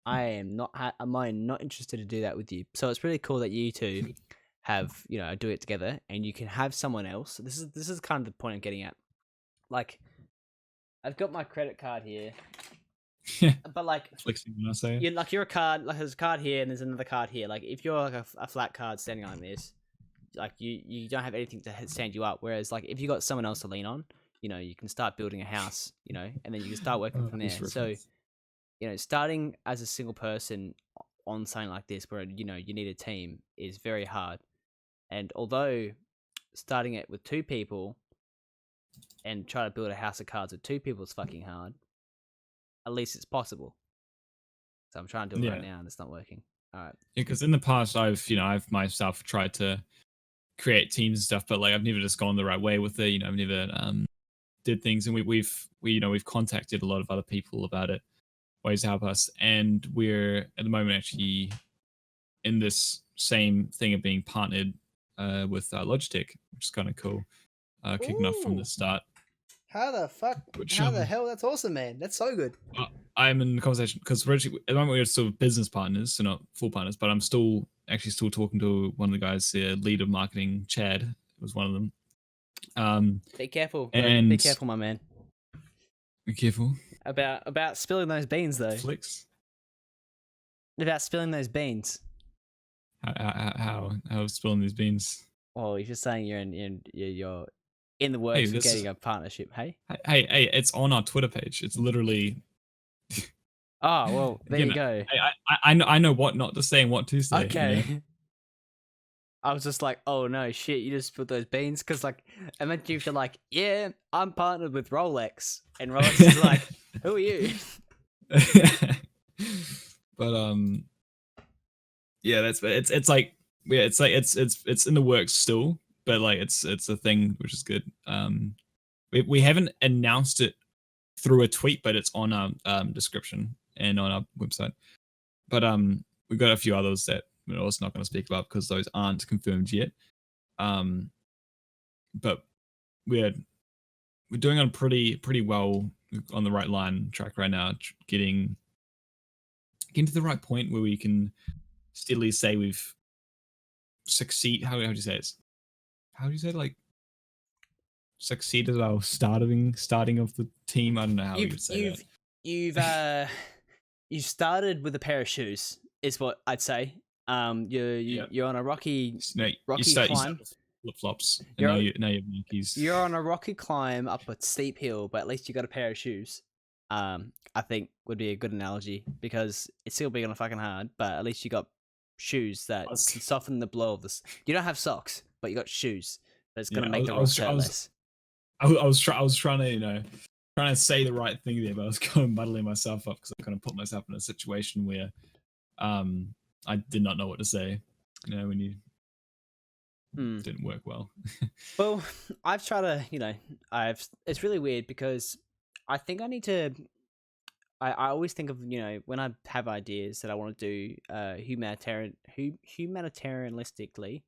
I'm not interested to do that with you. So it's really cool that you two have, do it together and you can have someone else. This is kind of the point I'm getting at. Like, I've got my credit card here. Yeah. But like, flexing when I say you're a card, like there's a card here and there's another card here. Like if you're like a flat card standing like this, like you don't have anything to stand you up. Whereas like if you got someone else to lean on, you can start building a house, and then you can start working from there. So starting as a single person on something like this where, you need a team is very hard. And although starting it with 2 people and try to build a house of cards with 2 people is fucking hard, at least it's possible. So I'm trying to do it right now and it's not working. All right. Yeah, because in the past I've myself tried to create teams and stuff, but like I've never just gone the right way with it. I've never did things, and we've contacted a lot of other people about it. Ways to help us, and we're at the moment actually in this same thing of being partnered with Logitech, which is kind of cool. Kicking off from the start. How the fuck? How the hell? That's awesome, man. That's so good. I'm in conversation because at the moment we're still business partners, so not full partners, but I'm still talking to one of the guys, the lead of marketing, Chad was one of them. Be careful, and be careful, my man. Be careful. About spilling those beans, though. Flicks? About spilling those beans. How spilling these beans? Oh, you're just saying you're in the works of getting a partnership. Hey, it's on our Twitter page. It's literally. Oh well, there you go. I know what not to say and what to say. Okay. I was just like, oh no, shit! You just spilled those beans because, like, imagine if you're like, yeah, I'm partnered with Rolex, and Rolex is like, who are you? But yeah, it's in the works still, but like it's a thing which is good. We haven't announced it through a tweet, but it's on our description and on our website. But we've got a few others that we're also not going to speak about because those aren't confirmed yet. But we're doing on pretty well on the right track right now, getting to the right point where we can steadily say we've succeed. How do you say it? How do you say it? Like succeeded our starting of the team. I don't know how you would say that. You've started with a pair of shoes, is what I'd say. You're on a rocky climb. You start with flip-flops, and now you have Nikes. You're on a rocky climb up a steep hill, but at least you got a pair of shoes. I think would be a good analogy because it's still being fucking hard, but at least you got shoes that can soften the blow of this. You don't have socks, but you got shoes that's gonna make the rock hurt less. I was trying to trying to say the right thing there, but I was kind of muddling myself up because I kind of put myself in a situation where I did not know what to say. When Hmm. didn't work well. Well, I've tried to, it's really weird because I think I need to. I always think of when I have ideas that I want to do humanitarianistically.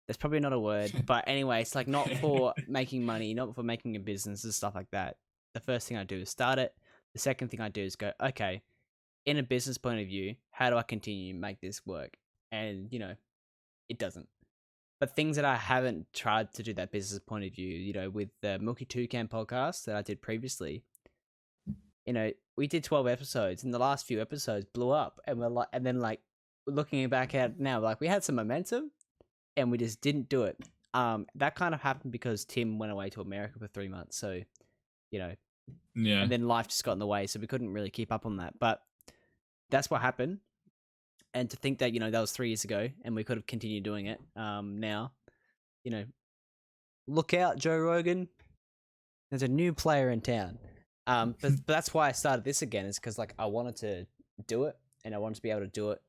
That's probably not a word, but anyway, it's like not for making money, not for making a business and stuff like that. The first thing I do is start it. The second thing I do is go, okay, in a business point of view, how do I continue to make this work? And it doesn't. But things that I haven't tried to do that business point of view, with the Milky Toucan podcast that I did previously, we did 12 episodes, and the last few episodes blew up, and we're like, and then like looking back at it now, like we had some momentum, and we just didn't do it. That kind of happened because Tim went away to America for 3 months, so Yeah. and then life just got in the way, so we couldn't really keep up on that. But that's what happened, and to think that that was 3 years ago, and we could have continued doing it. Now, look out, Joe Rogan. There's a new player in town. But that's why I started this again, is because like I wanted to do it, and I wanted to be able to do it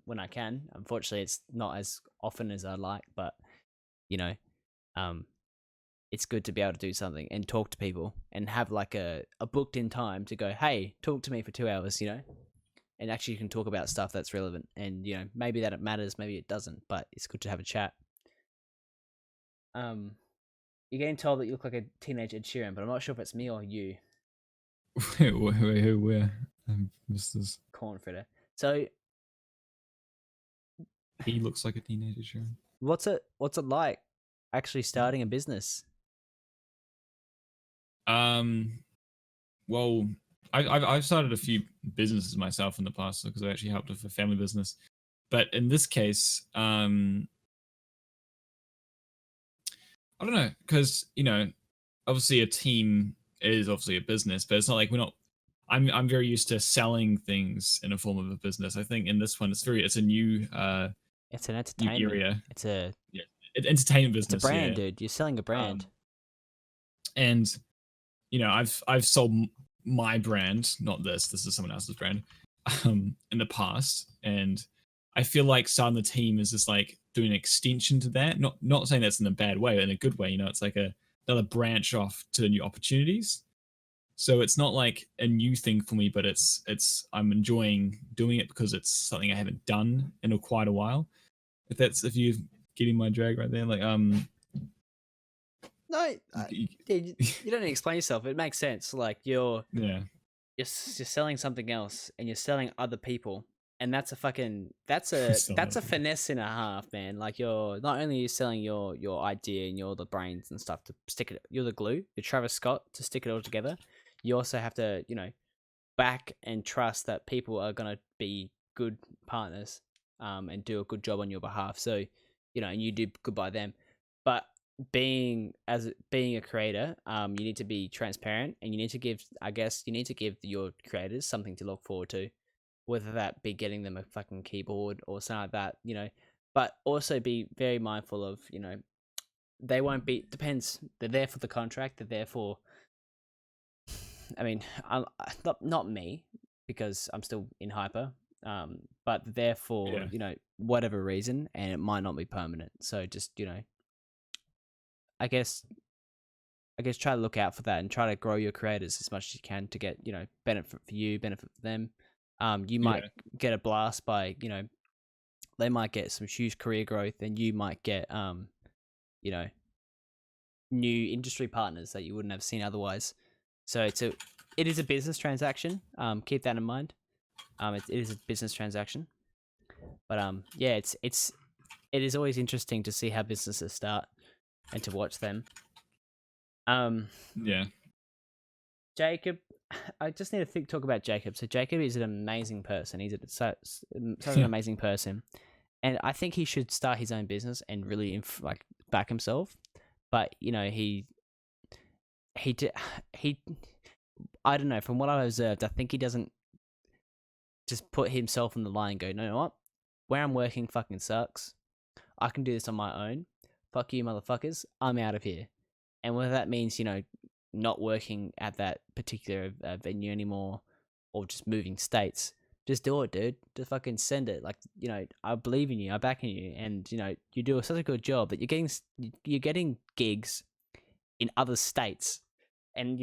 when I can. Unfortunately, it's not as often as I'd like, but it's good to be able to do something and talk to people and have like a booked in time to go, hey, talk to me for 2 hours, and actually you can talk about stuff that's relevant, and maybe that it matters, maybe it doesn't, but it's good to have a chat. You're getting told that you look like a teenage Ed Sheeran, but I'm not sure if it's me or you. Where? Missed this. Corn fritter. So He looks like a teenager, sure. what's it like actually starting a business? Well, I've started a few businesses myself in the past because I actually helped with a family business, but in this case, I don't know, because obviously a team is obviously a business, but it's not like we're not. I'm very used to selling things in a form of a business. I think in this one, it's a new It's an new entertainment. area. It's a Yeah, entertainment it's a business. brand, Yeah, dude. You're selling a brand. and I've sold my brand, not this. This is someone else's brand, in the past, and I feel like starting the team is just like doing an extension to that. Not saying that's in a bad way, but in a good way. It's like another branch off to new opportunities. So it's not like a new thing for me, but it's I'm enjoying doing it because it's something I haven't done in quite a while. If you're getting my drag right there, like No, you don't need to explain yourself. It makes sense. Like you're yeah. you're selling something else, and you're selling other people, and that's a finesse and a half, man. Like you're not only you selling your idea and you're the brains and stuff to stick it. You're the glue. You're Travis Scott to stick it all together. You also have to back and trust that people are gonna be good partners, and do a good job on your behalf. So and you do good by them, but being a creator, you need to be transparent, and you need to give your creators something to look forward to, whether that be getting them a fucking keyboard or something like that, but also be very mindful of, they won't be, depends, they're there for the contract, they're there for, I mean, not me, because I'm still in hyper, but therefore, whatever reason, and it might not be permanent. So just, I guess try to look out for that and try to grow your creators as much as you can to get benefit for you, benefit for them. You might get a blast by they might get some huge career growth, and you might get new industry partners that you wouldn't have seen otherwise. So it is a business transaction. Keep that in mind. It is a business transaction, but yeah, it is always interesting to see how businesses start and to watch them. Yeah. Jacob, I just need to talk about Jacob. So Jacob is an amazing person. He's such an amazing person, and I think he should start his own business and really back himself. But he I don't know. From what I've observed, I think he doesn't just put himself on the line and go, no, you know what? Where I'm working fucking sucks. I can do this on my own. Fuck you, motherfuckers. I'm out of here. And whether that means, not working at that particular venue anymore, or just moving states, Just do it, dude. Just fucking send it. Like, I believe in you. I back in you, and you do such a good job that you're getting gigs in other states, and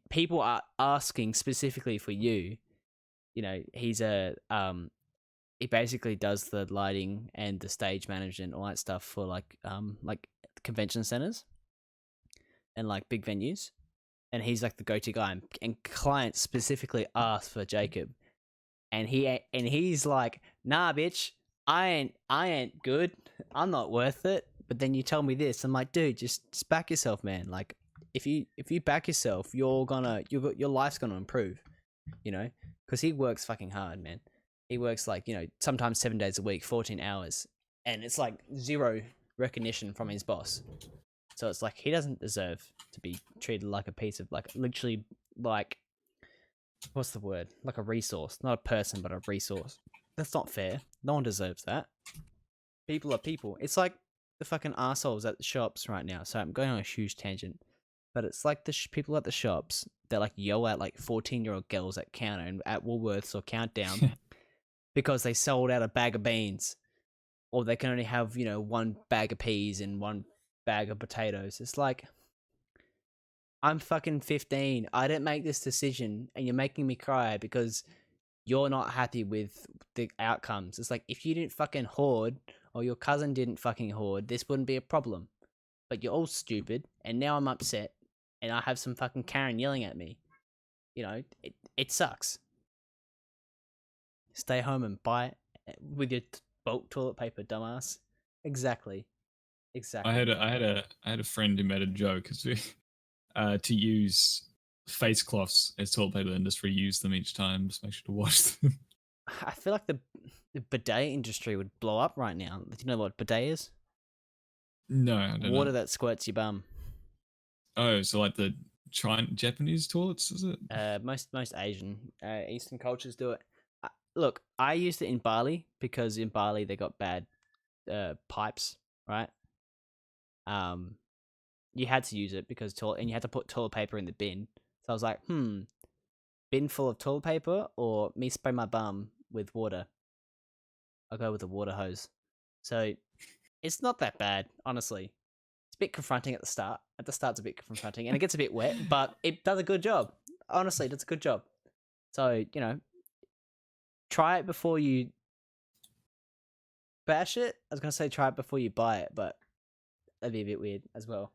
people are asking specifically for you. He's he basically does the lighting and the stage management, all that stuff for like convention centers and like big venues, and he's like the go-to guy. And clients specifically ask for Jacob, and he's like, "Nah, bitch, I ain't good. I'm not worth it." But then you tell me this, I'm like, "Dude, just back yourself, man. Like, if you back yourself, your life's gonna improve, because he works fucking hard, man. He works like sometimes 7 days a week, 14 hours, and it's like zero recognition from his boss. So it's like he doesn't deserve to be treated like a piece of like literally like what's the word? Like a resource, not a person, but a resource. That's not fair. No one deserves that. People are people. It's like the fucking assholes at the shops right now. So I'm going on a huge tangent, but it's like the people at the shops that like yell at like 14-year-old girls at counter and at Woolworths or Countdown because they sold out a bag of beans, or they can only have one bag of peas and one bag of potatoes. It's like, I'm fucking 15. I didn't make this decision, and you're making me cry because you're not happy with the outcomes. It's like, if you didn't fucking hoard, or your cousin didn't fucking hoard, this wouldn't be a problem. But you're all stupid, and now I'm upset, and I have some fucking Karen yelling at me. It sucks. Stay home and buy it with your bulk toilet paper, dumbass. Exactly. I had a friend who made a joke because we to use face cloths as toilet paper and just reuse them each time. Just make sure to wash them. I feel like the bidet industry would blow up right now. Do you know what bidet is? No, I don't Water know. that squirts your bum. Oh, so like the Japanese toilets, is it? Most Asian, Eastern cultures do it. Look, I used it in Bali because in Bali they got bad pipes, right? You had to use it because and you had to put toilet paper in the bin. So I was like, bin full of toilet paper or me spray my bum with water. I'll go with the water hose. So it's not that bad, honestly. It's a bit confronting at the start. At the start, it's a bit confronting, and it gets a bit wet, but it does a good job. Honestly, it does a good job. So, try it before you bash it. I was going to say try it before you buy it, but that'd be a bit weird as well.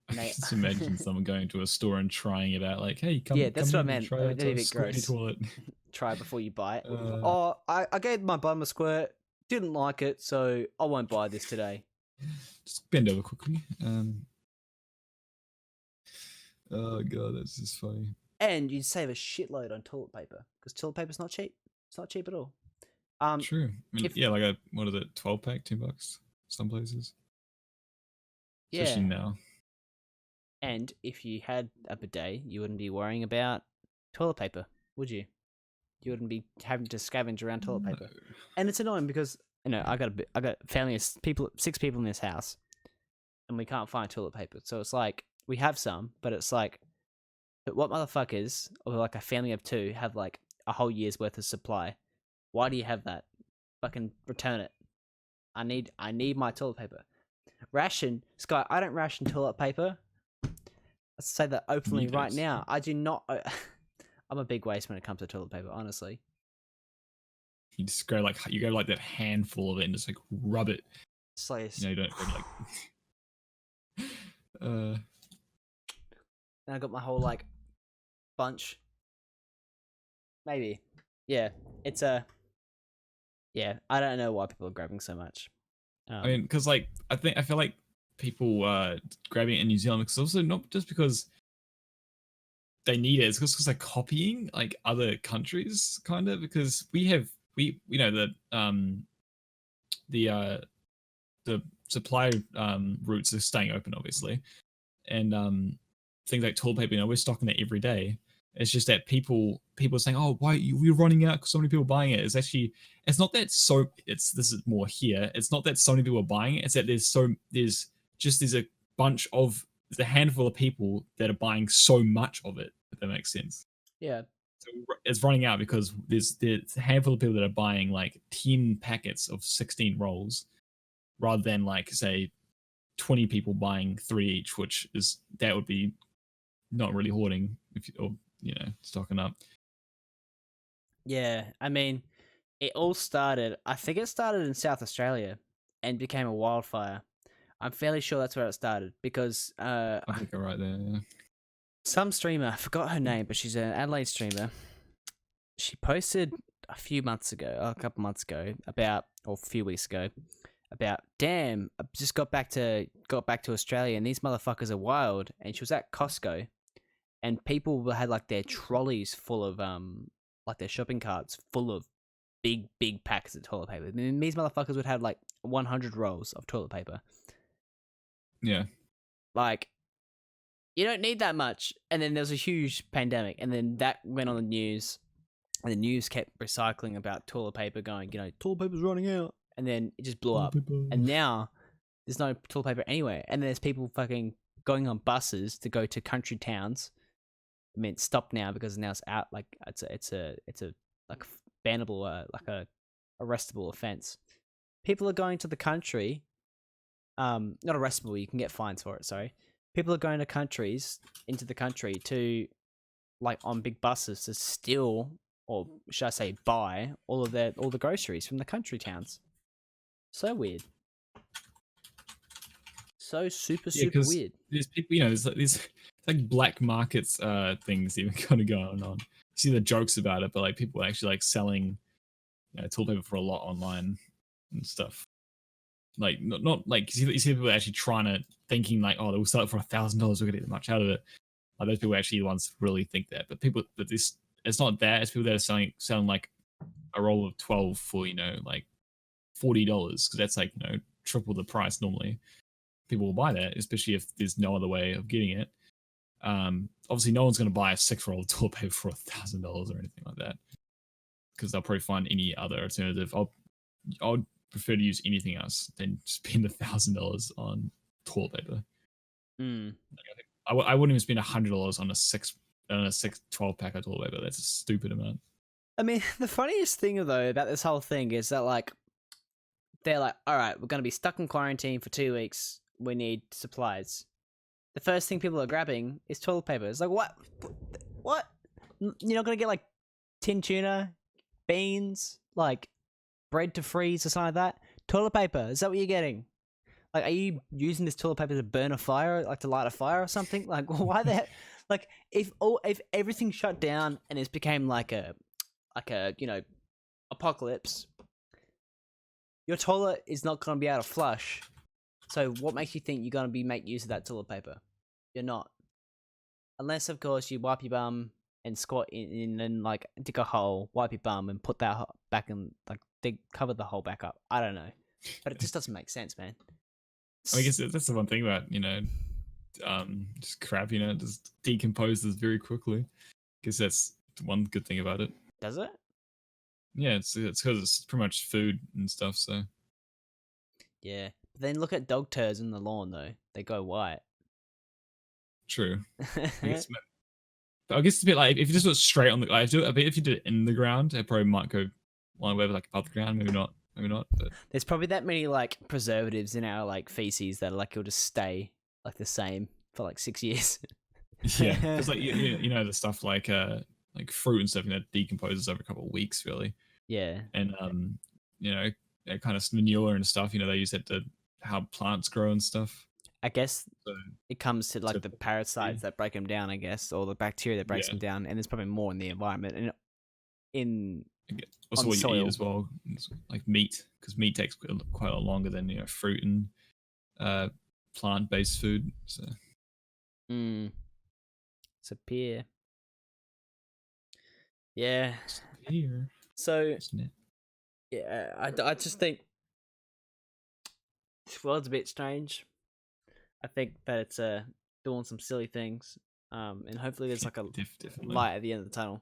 I just imagine someone going to a store and trying it out, like, "Hey, come, Yeah, that's come what I in and meant. try That'd out be a a bit squirty gross. toilet." Try it before you buy it. Uh, I gave my bum a squirt, didn't like it, so I won't buy this today. Just bend over quickly. Oh god, that's just funny. And you'd save a shitload on toilet paper because toilet paper's not cheap. It's not cheap at all. True. I mean, if yeah, like what is it, 12-pack, $10, some places. Especially yeah, now. and if you had a bidet, you wouldn't be worrying about toilet paper, would you? You wouldn't be having to scavenge around toilet paper. No. And it's annoying because I got family of people, 6 people in this house, and we can't find toilet paper. So it's like we have some, but it's like, but what motherfuckers, or like a family of 2, have like a whole year's worth of supply? Why do you have that? Fucking return it. I need my toilet paper. Ration, Sky. I don't ration toilet paper. Let's say that openly You right don't. now. I do not. I'm a big waste when it comes to toilet paper, honestly. You just go like that handful of it and just like rub it. Slays. You don't like. And I got my whole like bunch. Maybe. Yeah. It's a. Yeah. I don't know why people are grabbing so much. I mean, because like I feel like people grabbing it in New Zealand because also not just because they need it, it's because they're copying like other countries, kind of, because we the supply routes are staying open, obviously, and things like toilet paper, we're stocking that every day. It's just that people are saying, "Oh, why we're running out because so many people are buying it." It's not that this is more here. It's not that so many people are buying it. It's that there's a bunch of there's a handful of people that are buying so much of it. If that makes sense. Yeah. So it's running out because there's a handful of people that are buying like 10 packets of 16 rolls rather than like say 20 people buying 3 each, which is that would be not really hoarding if you, or stocking up. Yeah, I mean, it all started. I think it started in South Australia and became a wildfire. I'm fairly sure that's where it started because I think you're right there. Yeah. some streamer, I forgot her name, but she's an Adelaide streamer. She posted a couple months ago, or a few weeks ago, about damn, I just got back to Australia and these motherfuckers are wild. And she was at Costco and people had like their trolleys full of like their shopping carts full of big packets of toilet paper. I mean, these motherfuckers would have like 100 rolls of toilet paper. Yeah. Like, you don't need that much. And then there was a huge pandemic, and then that went on the news, and the news kept recycling about toilet paper, going, toilet paper's running out, and then it just blew up. And now there's no toilet paper anywhere, and there's people fucking going on buses to go to country towns. I mean, it's stopped now because now it's out. Like it's a like bannable, like a arrestable offense. People are going to the country. Not arrestable. You can get fines for it. Sorry. People are going into the country to, like, on big buses to steal, or should I say, buy all the groceries from the country towns. So weird. So super weird. There's people, there's like these like black markets things even kind of going on. You see the jokes about it, but like people actually like selling toilet paper for a lot online and stuff. Like not like you see people actually thinking like, oh, they'll sell it for $1,000, we're gonna get much out of it. Like those people are actually the ones who really think that. But this, it's not that. It's people that are selling like a roll of 12 for like $40, because that's like triple the price normally. People will buy that, especially if there's no other way of getting it. Obviously, no one's going to buy a 6-roll of toilet paper for $1,000 or anything like that, because they'll probably find any other alternative. I'd prefer to use anything else than spend $1,000 on toilet paper. Mm. I wouldn't even spend $100 on a 12 pack of toilet paper. That's a stupid amount. I mean, the funniest thing though about this whole thing is that, like, they're like, all right, we're going to be stuck in quarantine for 2 weeks. We need supplies. The first thing people are grabbing is toilet paper. It's like, what? What? You're not going to get like tin tuna, beans, like bread to freeze or something like that? Toilet paper. Is that what you're getting? Like, are you using this toilet paper to burn a fire, like to light a fire or something? Like, why the heck? Like, if everything shut down and it became like a apocalypse, your toilet is not going to be able to flush. So what makes you think you're going to make use of that toilet paper? You're not. Unless, of course, you wipe your bum and squat in and, like, dig a hole, wipe your bum, and put that back and, like, cover the hole back up. I don't know. But it just doesn't make sense, man. I guess that's the one thing about, just crap, just decomposes very quickly. I guess that's one good thing about it. Does it? Yeah, it's because it's pretty much food and stuff, so. Yeah. But then look at dog turds in the lawn, though. They go white. True. I guess it's a bit like, if you just do it straight on the, like, if you did it in the ground, it probably might go one way, like above the ground, maybe not. But there's probably that many, like, preservatives in our, like, feces that, like, it'll just stay, like, the same for like 6 years. Yeah, because like the stuff like fruit and stuff, decomposes over a couple of weeks, really. Yeah. And that kind of manure and stuff, they use that to how plants grow and stuff. I guess it comes to, like, the parasites that break them down, I guess, or the bacteria that breaks them down, and there's probably more in the environment and in also what you eat as well, like meat, because meat takes quite a lot longer than fruit and plant-based food. So it's a pear. Yeah. So yeah, I just think this world's a bit strange. I think that it's doing some silly things, and hopefully there's like a light at the end of the tunnel.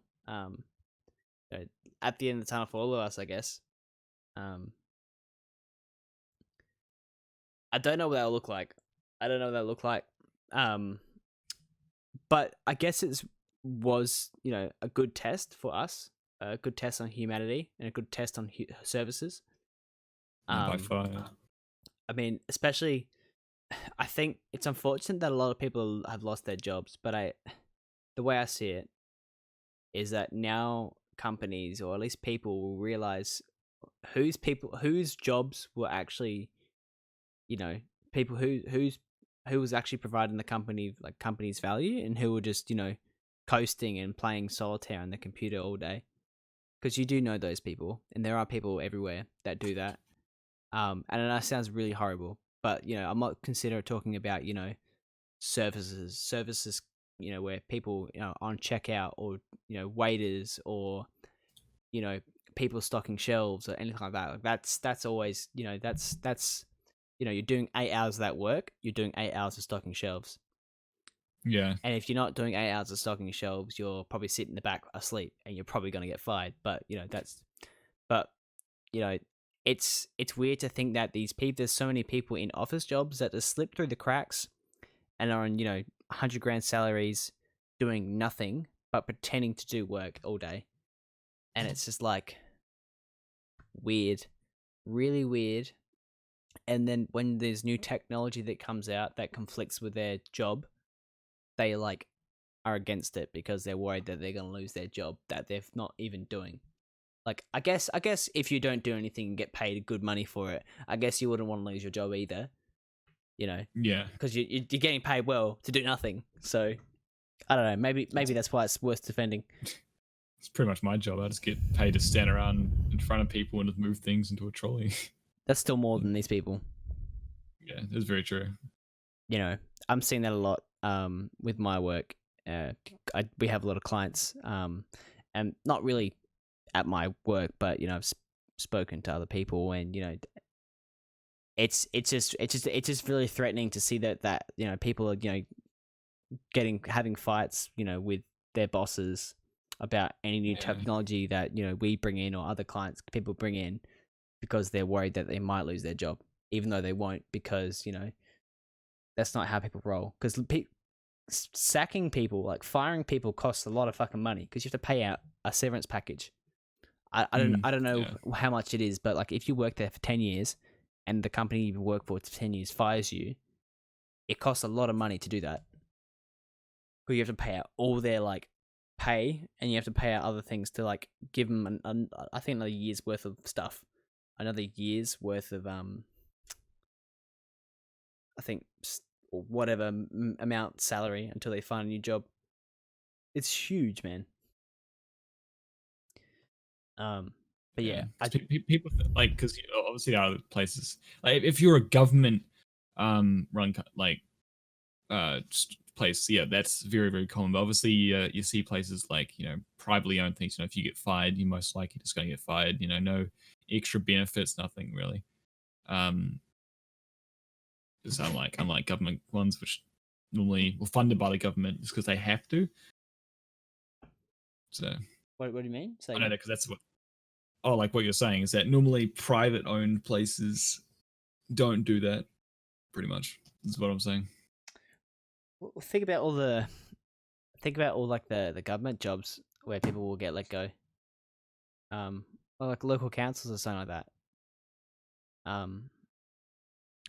At the end of the tunnel for all of us, I guess. I don't know what that'll look like. But I guess it's was, you know, a good test for us, a good test on humanity, and a good test on services. Yeah, by Um, far. Yeah. I mean, especially, I think it's unfortunate that a lot of people have lost their jobs, but the way I see it is that now companies, or at least people, will realize whose jobs were actually, you know, people who was actually providing the company, like, company's value, and who were just, you know, coasting and playing solitaire on the computer all day. Because you do know those people, and there are people everywhere that do that. And that sounds really horrible, but, you know, I'm not consider talking about, you know, services, you know, where people, you know, on checkout, or, you know, waiters, or, you know, people stocking shelves or anything like that. Like, that's always, you know, that's you know, you're doing 8 hours of that work, you're doing 8 hours of stocking shelves. Yeah. And if you're not doing 8 hours of stocking shelves, you're probably sitting in the back asleep, and you're probably going to get fired. But, you know, but, you know, it's weird to think that there's so many people in office jobs that just slip through the cracks and are on, you know, 100 grand salaries, doing nothing but pretending to do work all day. And it's just like weird, really weird. And then when there's new technology that comes out that conflicts with their job, they, like, are against it because they're worried that they're going to lose their job that they're not even doing. Like, I guess if you don't do anything and get paid good money for it, I guess you wouldn't want to lose your job either, you know, Yeah. because you're getting paid well to do nothing. So I don't know. Maybe that's why it's worth defending. It's pretty much my job. I just get paid to stand around in front of people and just move things into a trolley. That's still more than these people. Yeah, that's very true. You know, I'm seeing that a lot with my work. We have a lot of clients, and not really at my work, but, you know, I've spoken to other people, and, you know, it's just really threatening to see that, you know, people are, you know, having fights, you know, with their bosses about any new Yeah. technology that, you know, we bring in, or other clients, people bring in, because they're worried that they might lose their job, even though they won't, because, you know, that's not how people roll. Because sacking people, like firing people, costs a lot of fucking money, because you have to pay out a severance package. I don't know Yeah. how much it is, but, like, if you work there for 10 years, and the company you work for 10 years fires you, it costs a lot of money to do that. Because you have to pay out all their, like, pay, and you have to pay out other things to, like, give them I think another year's worth of stuff, another year's worth of I think whatever amount salary until they find a new job. It's huge, man. But Yeah, yeah, because people like, because obviously there are other places, like if you're a government run like place, yeah, that's very very common. But obviously you see places like, privately owned things. If you get fired, you're most likely just going to get fired. No extra benefits, nothing really. Um, just unlike government ones, which normally were funded by the government just because they have to. So what do you mean? Say I know again? that because that's what. Oh, like what you're saying is that normally private owned places don't do that. Pretty much, is what I'm saying. Well, think about all, like, the government jobs where people will get let go. Or, like, local councils or something like that. Um,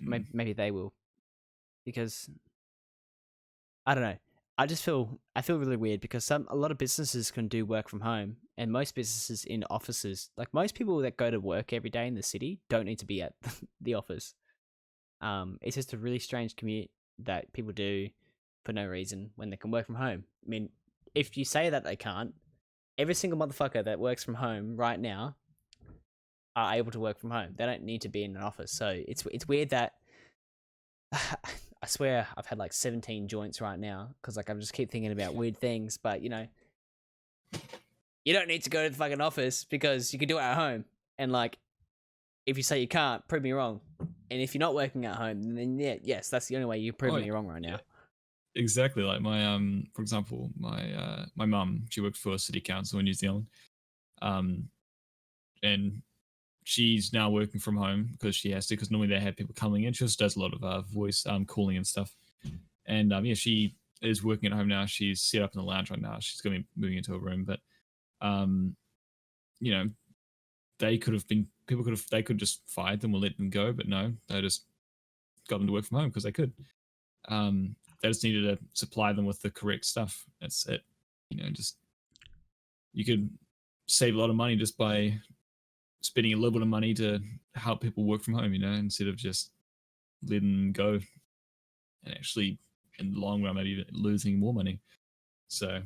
Mm. maybe they will, because I don't know. I feel really weird, because a lot of businesses can do work from home, and most businesses in offices, like, most people that go to work every day in the city, don't need to be at the office. It's just a really strange commute that people do for no reason when they can work from home. I mean, if you say that they can't, every single motherfucker that works from home right now are able to work from home. They don't need to be in an office. So it's weird that I swear I've had like 17 joints right now, because, like, I just keep thinking about weird things. But, you know, you don't need to go to the fucking office, because you can do it at home. And, like, if you say you can't, prove me wrong. And if you're not working at home, then yes, that's the only way you're proving me wrong right now. Exactly. Like my for example, my mum, she worked for a city council in New Zealand, um, and she's now working from home because she has to. Because normally they have people coming in. She just does a lot of voice calling and stuff. And yeah, she is working at home now. She's set up in the lounge right now. She's going to be moving into a room, but um, you know, they could just fired them or let them go, but no, they just got them to work from home because they could. They just needed to supply them with the correct stuff. That's it. Just you could save a lot of money just by spending a little bit of money to help people work from home, instead of just letting them go and actually in the long run maybe even losing more money. So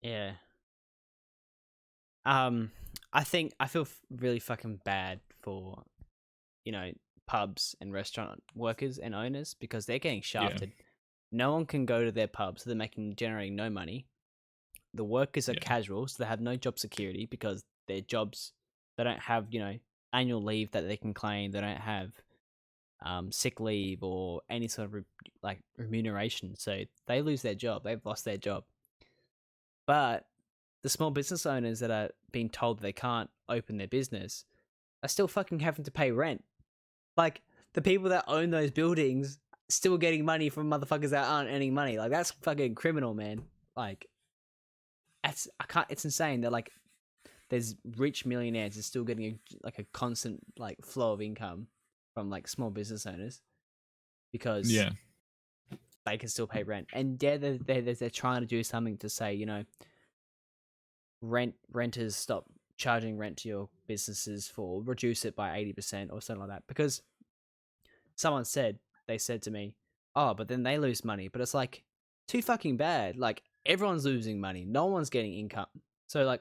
Yeah. I feel really fucking bad for, pubs and restaurant workers and owners because they're getting shafted. No one can go to their pub, so they're generating no money. The workers are casual, so they have no job security because their jobs, they don't have, annual leave that they can claim. They don't have sick leave or any sort of remuneration. So they lose their job. They've lost their job. But the small business owners that are being told they can't open their business are still fucking having to pay rent. Like, the people that own those buildings still getting money from motherfuckers that aren't earning money. Like, that's fucking criminal, man. Like, it's insane. They're like, there's rich millionaires that are still getting a constant flow of income from small business owners because they can still pay rent. And they're trying to do something to say, renters stop charging rent to your businesses for reduce it by 80% or something like that. Because they said to me, oh, but then they lose money. But it's like, too fucking bad. Like, everyone's losing money. No one's getting income. So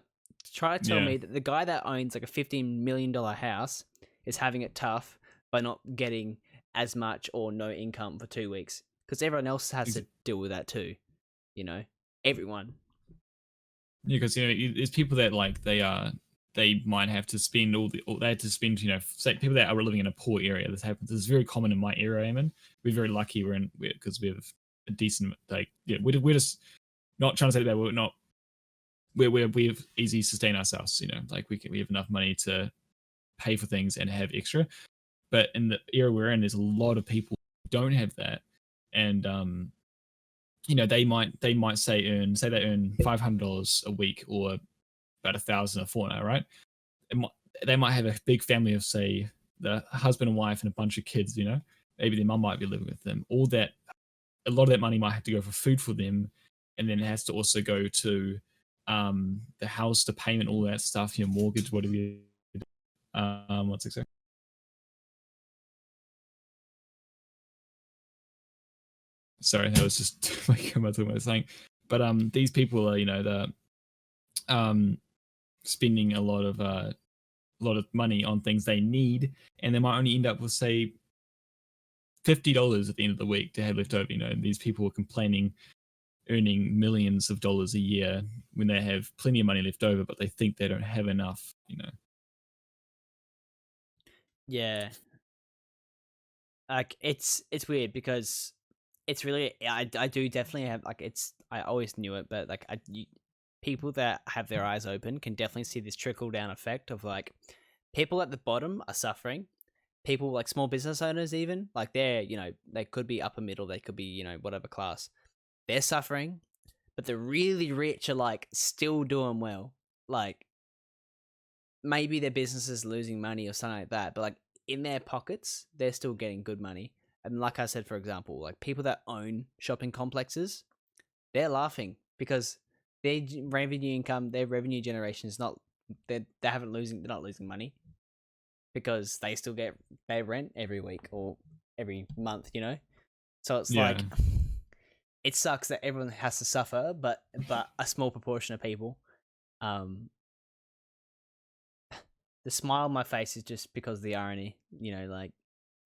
try to tell me that the guy that owns a $15 million house is having it tough by not getting as much or no income for 2 weeks. Because everyone else has to deal with that too. Everyone. Yeah, because there's people that they might have to spend they had to spend, say people that are living in a poor area. This happens. This is very common in my area I'm in. We're very lucky because we have a decent we're just not trying to say that we're not we have easy to sustain ourselves. We have enough money to pay for things and have extra. But in the area we're in, there's a lot of people who don't have that, and they might say they earn $500 a week or about $1,000 a fortnight, right? They might have a big family of, say, the husband and wife and a bunch of kids. Maybe their mum might be living with them. A lot of that money might have to go for food for them, and then it has to also go to the house, the payment, all that stuff, mortgage, whatever. What's exactly? Sorry, that was just like what I was saying. But these people are, the spending a lot of money on things they need, and they might only end up with, say, $50 at the end of the week to have left over. These people are complaining, earning millions of dollars a year when they have plenty of money left over, but they think they don't have enough. Yeah. It's weird because it's really I do definitely have I always knew it, but people that have their eyes open can definitely see this trickle down effect of people at the bottom are suffering. People small business owners, even they're they could be upper middle, they could be whatever class, they're suffering, but the really rich are still doing well. Maybe their business is losing money or something like that, but in their pockets they're still getting good money. And like I said, for example, people that own shopping complexes, they're laughing because their revenue generation is not, they're not losing money because they still get their rent every week or every month, So it's it sucks that everyone has to suffer, but a small proportion of people. The smile on my face is just because of the irony,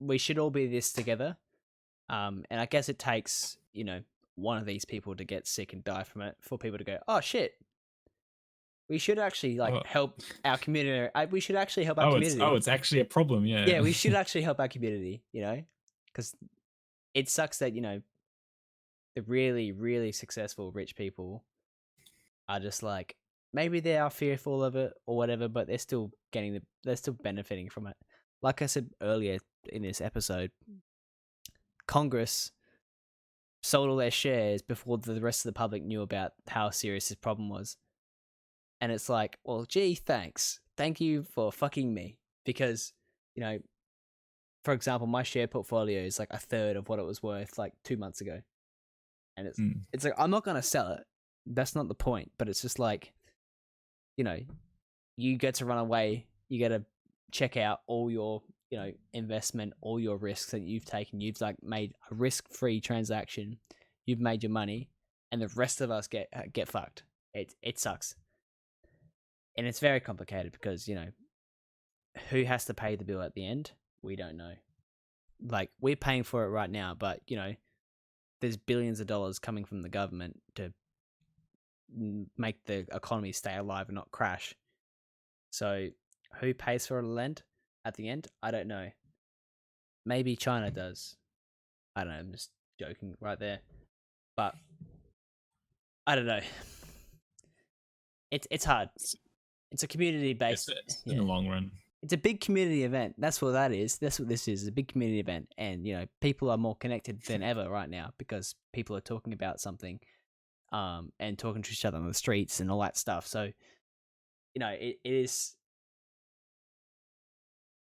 we should all be this together. And I guess it takes, one of these people to get sick and die from it for people to go, oh shit, we should actually help our community. We should actually help our community. It's actually a problem. Yeah. Yeah, we should actually help our community, because it sucks that, the really, really successful rich people are just maybe they are fearful of it or whatever, but they're still they're still benefiting from it. Like I said earlier in this episode, Congress sold all their shares before the rest of the public knew about how serious this problem was. And it's like, well, gee, thanks. Thank you for fucking me. Because, you know, for example, my share portfolio is like a third of what it was worth like 2 months ago. And it's like, I'm not going to sell it. That's not the point. But it's just like, you know, you get to run away. You get to check out all your, you know, investment, all your risks that you've taken. You've like made a risk-free transaction. You've made your money, and the rest of us get fucked. It sucks, and it's very complicated because, you know, who has to pay the bill at the end? We don't know. Like, we're paying for it right now, but, you know, there's billions of dollars coming from the government to make the economy stay alive and not crash. So who pays for a land at the end? I don't know. Maybe China does. I don't know. I'm just joking right there. But I don't know. It's hard. It's a community based. In the long run. It's a big community event. That's what that is. That's what this is. A big community event, and, you know, people are more connected than ever right now because people are talking about something, and talking to each other on the streets and all that stuff. So, you know, it is.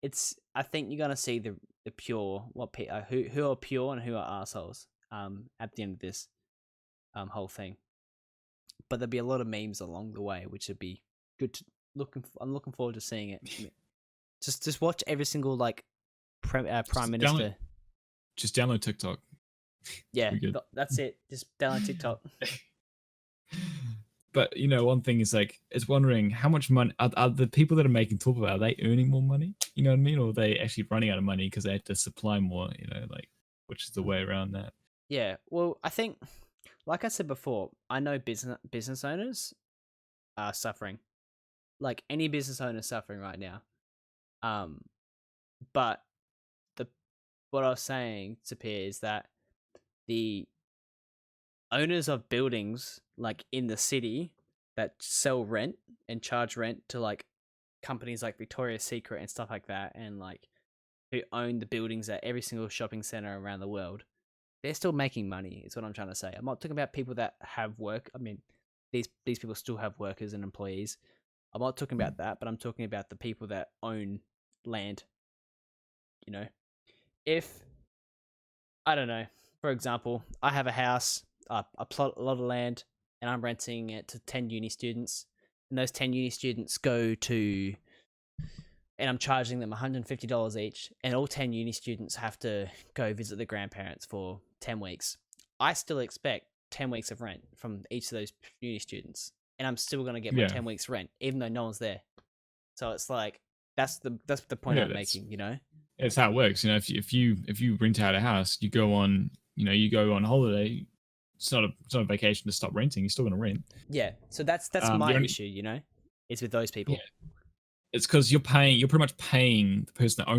It's. I think you're gonna see the pure who are pure and who are assholes. At the end of this whole thing, but there'll be a lot of memes along the way, which would be good. I'm looking forward to seeing it. Just watch every single like prime minister. Just download TikTok. Yeah, that's it. Just download TikTok. But, you know, one thing is like, it's wondering how much money are the people that are making talk about, are they earning more money? You know what I mean? Or are they actually running out of money because they have to supply more, you know, like, which is the way around that? Yeah, well, I think, like I said before, I know business owners are suffering. Like, any business owner is suffering right now. But what I was saying to Pierre is that the owners of buildings, like in the city, that sell rent and charge rent to like companies like Victoria's Secret and stuff like that, and like who own the buildings at every single shopping center around the world, they're still making money. Is what I'm trying to say. I'm not talking about people that have work. I mean, these people still have workers and employees. I'm not talking about that, but I'm talking about the people that own land. You know, if I don't know, for example, I have a house, a lot of land, and I'm renting it to 10 uni students, and those 10 uni students go to, and I'm charging them $150 each, and all 10 uni students have to go visit the grandparents for 10 weeks. I still expect 10 weeks of rent from each of those uni students, and I'm still going to get my 10 weeks rent, even though no one's there. So it's like, that's the point I'm making, you know? It's how it works. You know, if you rent out a house, you go on holiday. It's not a vacation to stop renting. You're still going to rent. Yeah. So that's my issue. You know, is with those people. Yeah. It's because you're pretty much paying the person that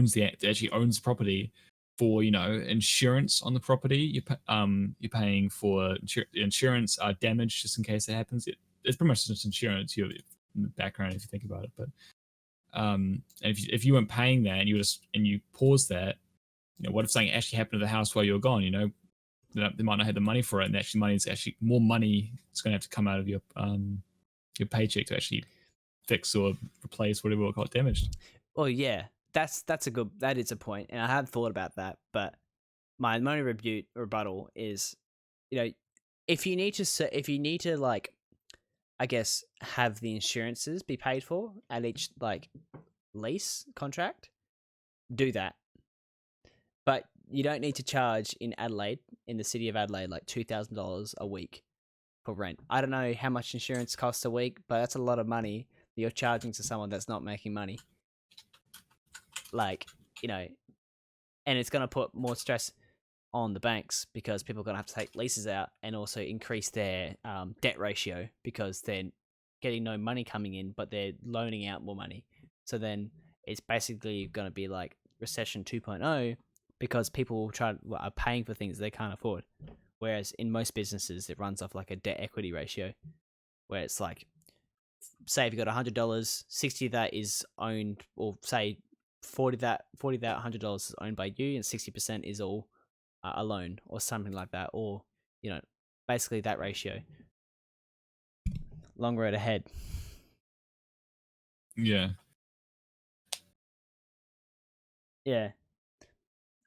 actually owns the property for, you know, insurance on the property. You're paying for insurance damage just in case it happens. It's pretty much just insurance. You're in the background if you think about it, but. And if you weren't paying that and you pause that, you know, what if something actually happened to the house while you're gone? You know, they might not have the money for it, and actually more money is going to have to come out of your paycheck to actually fix or replace whatever got damaged. Oh yeah, that is a point, and I had thought about that, but my only rebuttal is, you know, if you need to like, I guess, have the insurances be paid for at each like lease contract, do that. But you don't need to charge in the city of Adelaide, like $2,000 a week for rent. I don't know how much insurance costs a week, but that's a lot of money that you're charging to someone that's not making money. Like, you know, and it's going to put more stress on the banks because people are going to have to take leases out and also increase their debt ratio because they're getting no money coming in, but they're loaning out more money. So then it's basically going to be like recession 2.0 because people are paying for things they can't afford. Whereas in most businesses, it runs off like a debt equity ratio where it's like, say if you got $100, 60 of that is owned, or say 40 that $100 is owned by you and 60% is all a loan or something like that, or basically that ratio. Long road ahead. Yeah. Yeah.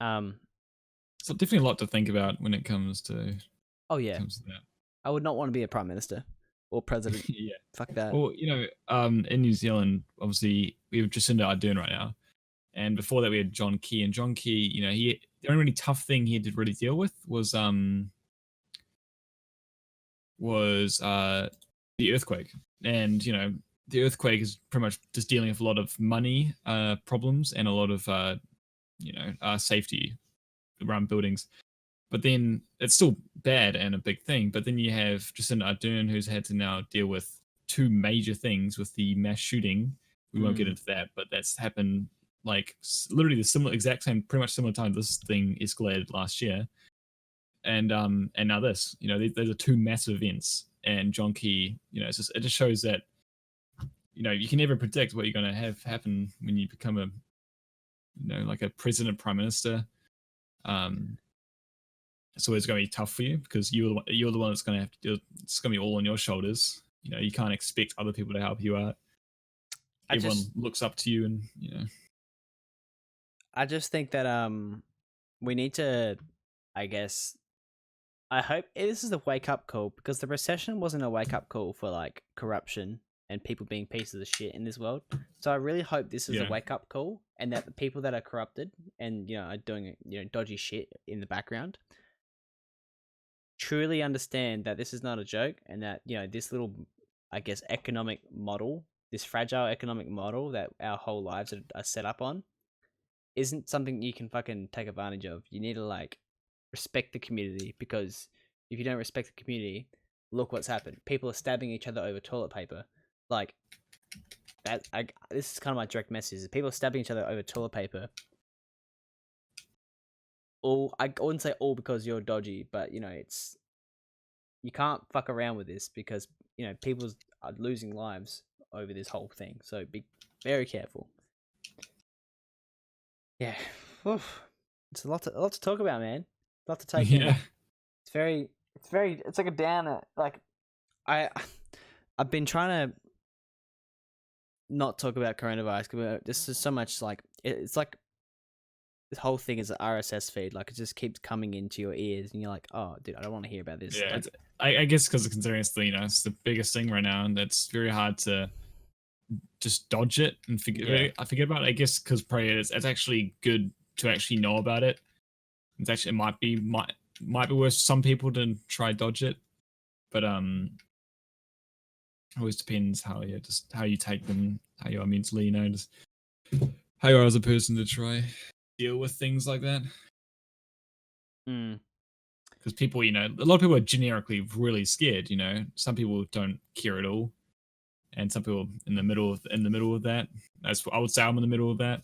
So definitely a lot to think about when it comes to Oh yeah. that. I would not want to be a prime minister or president. Yeah. Fuck that. Well, in New Zealand, obviously we have Jacinda Ardern right now, and before that we had John Key. And John Key, the only really tough thing he had to really deal with was the earthquake. And the earthquake is pretty much just dealing with a lot of money problems and a lot of safety around buildings. But then it's still bad and a big thing. But then you have Jacinda Ardern, who's had to now deal with two major things with the mass shooting. We won't get into that, but that's happened like literally the exact same, pretty much similar time this thing escalated last year. And now this, those are two massive events. And John Key, it just shows that you can never predict what you're going to have happen when you become like a president, prime minister. So it's going to be tough for you because you're the one that's going to have to do. It's going to be all on your shoulders. You can't expect other people to help you out. Everyone looks up to you, and I just think that we need to, I guess. I hope this is a wake up call, because the recession wasn't a wake up call for like corruption and people being pieces of shit in this world. So I really hope this is a wake up call, and that the people that are corrupted and are doing dodgy shit in the background truly understand that this is not a joke, and that this little, I guess, economic model, this fragile economic model that our whole lives are set up on, isn't something you can fucking take advantage of. You need to like respect the community, because if you don't respect the community, look what's happened. People are stabbing each other over toilet paper. Like that. This is kind of my direct message: is people are stabbing each other over toilet paper. I wouldn't say all because you're dodgy, but it's, you can't fuck around with this, because people are losing lives over this whole thing. So be very careful. Yeah, it's a lot to talk about, man. A lot to take in. It's like a downer. Like I've been trying to not talk about coronavirus, because there's just so much, like it's like this whole thing is an RSS feed. Like it just keeps coming into your ears, and you're like, oh, dude, I don't want to hear about this. Yeah, like, I guess because considering it's the biggest thing right now, and it's very hard to just dodge it and I forget about it. I guess because probably it's actually good to actually know about it. It might be worth for some people to try dodge it, but always depends how you take them, how you are mentally, just how you are as a person to try deal with things like that. Because people, a lot of people are generically really scared. Some people don't care at all, and some people in the middle of that. I would say I'm in the middle of that.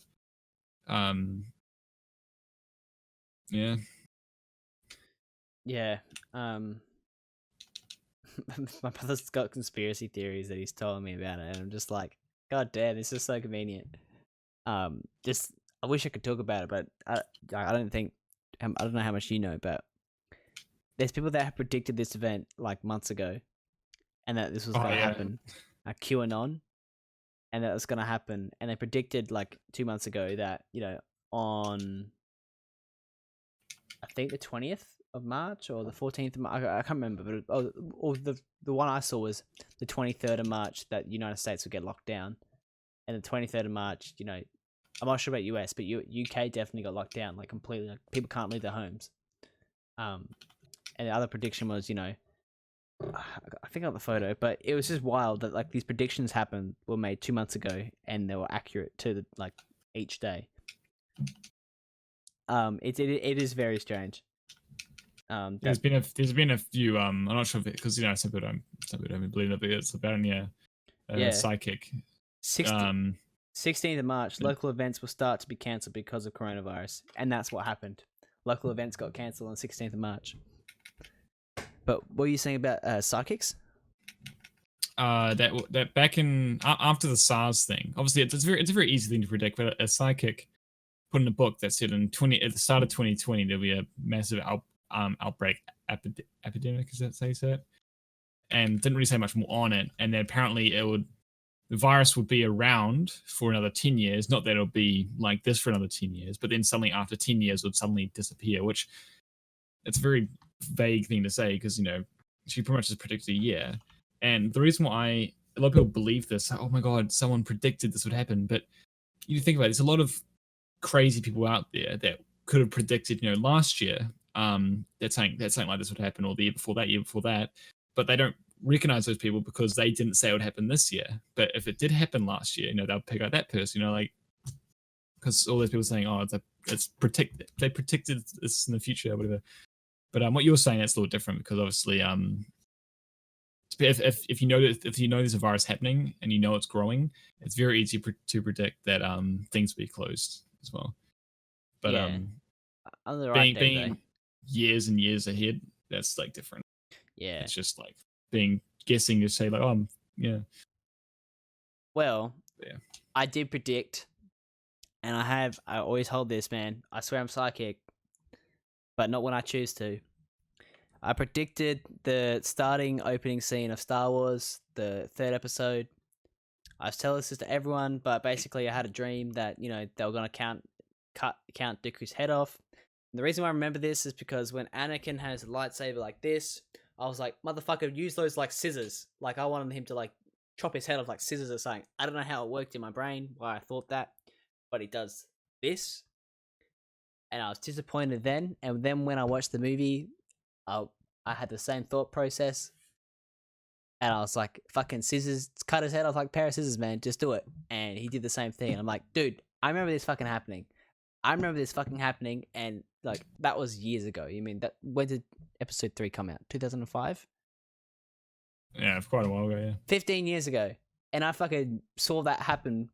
Yeah. Yeah. My brother's got conspiracy theories that he's telling me about it, and I'm just like, God damn, this is so convenient. Just I wish I could talk about it, but I don't think, I don't know how much you know, but there's people that have predicted this event like months ago, and that this was going to happen. QAnon, and that was going to happen, and they predicted like 2 months ago that on, I think, the 20th of March or the 14th of March, I can't remember, but the one I saw was the 23rd of March that the United States would get locked down, and the 23rd of March, I'm not sure about US, but UK definitely got locked down, like completely. Like, people can't leave their homes. And the other prediction was, I think I got the photo, but it was just wild that like these predictions were made 2 months ago, and they were accurate to like each day. It is very strange. There's been a few. I'm not sure if it, because some people don't believe it, but it's about psychic. 16th of March, local events will start to be cancelled because of coronavirus, and that's what happened. Local events got cancelled on 16th of March. But what were you saying about psychics? That back in after the SARS thing, obviously it's a very easy thing to predict. But a psychic put in a book that said at the start of 2020 there'll be a massive outbreak epidemic, is that how you say it? And didn't really say much more on it. And then apparently the virus would be around for another 10 years. Not that it'll be like this for another 10 years, but then suddenly after 10 years would suddenly disappear, which it's a very vague thing to say because, she pretty much just predicted a year. And the reason why a lot of people believe this, oh my God, someone predicted this would happen. But you think about it, there's a lot of crazy people out there that could have predicted, last year, that something like this would happen, or the year before that, but they don't recognize those people because they didn't say it would happen this year. But if it did happen last year, they'll pick out that person, because all those people saying, oh, they predicted this in the future or whatever. But what you're saying, that's a little different because obviously, if you know there's a virus happening and it's growing, it's very easy to predict that things will be closed as well. But on the right being years and years ahead, that's like different. Yeah, it's just like guessing to say like, oh, yeah. Well, yeah. I did predict, and I always hold this, man. I swear I'm psychic, but not when I choose to. I predicted the opening scene of Star Wars, the 3rd episode. I was telling this to everyone, but basically I had a dream that, they were going to count Dooku's head off. And the reason why I remember this is because when Anakin has a lightsaber like this, I was like, motherfucker, use those like scissors. Like I wanted him to like chop his head off like scissors or something. I don't know how it worked in my brain, why I thought that, but he does this. And I was disappointed then. And then when I watched the movie, I had the same thought process. And I was like, fucking scissors, cut his head off like a pair of scissors, man. Just do it. And he did the same thing. And I'm like, dude, I remember this fucking happening. And like, that was years ago. You mean that, when did episode 3 come out? 2005? Yeah, it's quite a while ago, yeah. 15 years ago. And I fucking saw that happen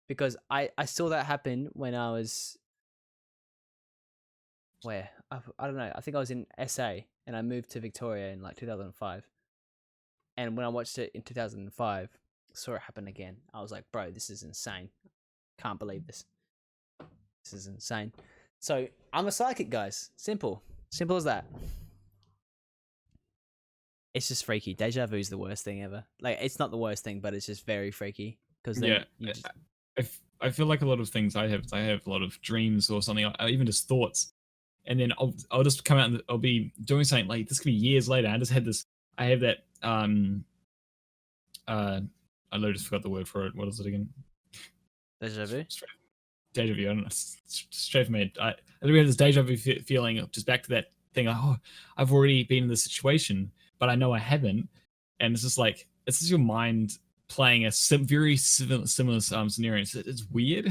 because I saw that happen when I was, where? I don't know. I think I was in SA and I moved to Victoria in like 2005. And when I watched it in 2005, saw it happen again. I was like, bro, this is insane. Can't believe this. This is insane. So I'm a psychic, guys. Simple as that. It's just freaky. Deja vu is the worst thing ever. Like, it's not the worst thing, but it's just very freaky. Because I feel like a lot of things I have a lot of dreams or something, or even just thoughts, and then I'll just come out and I'll be doing something like this could be years later. I have that I literally just forgot the word for it. What is it again? Deja vu. Deja vu. I don't know. Straight from it. I literally have this deja vu feeling of just back to that thing. Like, oh, I've already been in this situation, but I know I haven't. And it's just like, it's just your mind playing a very similar scenario. It's weird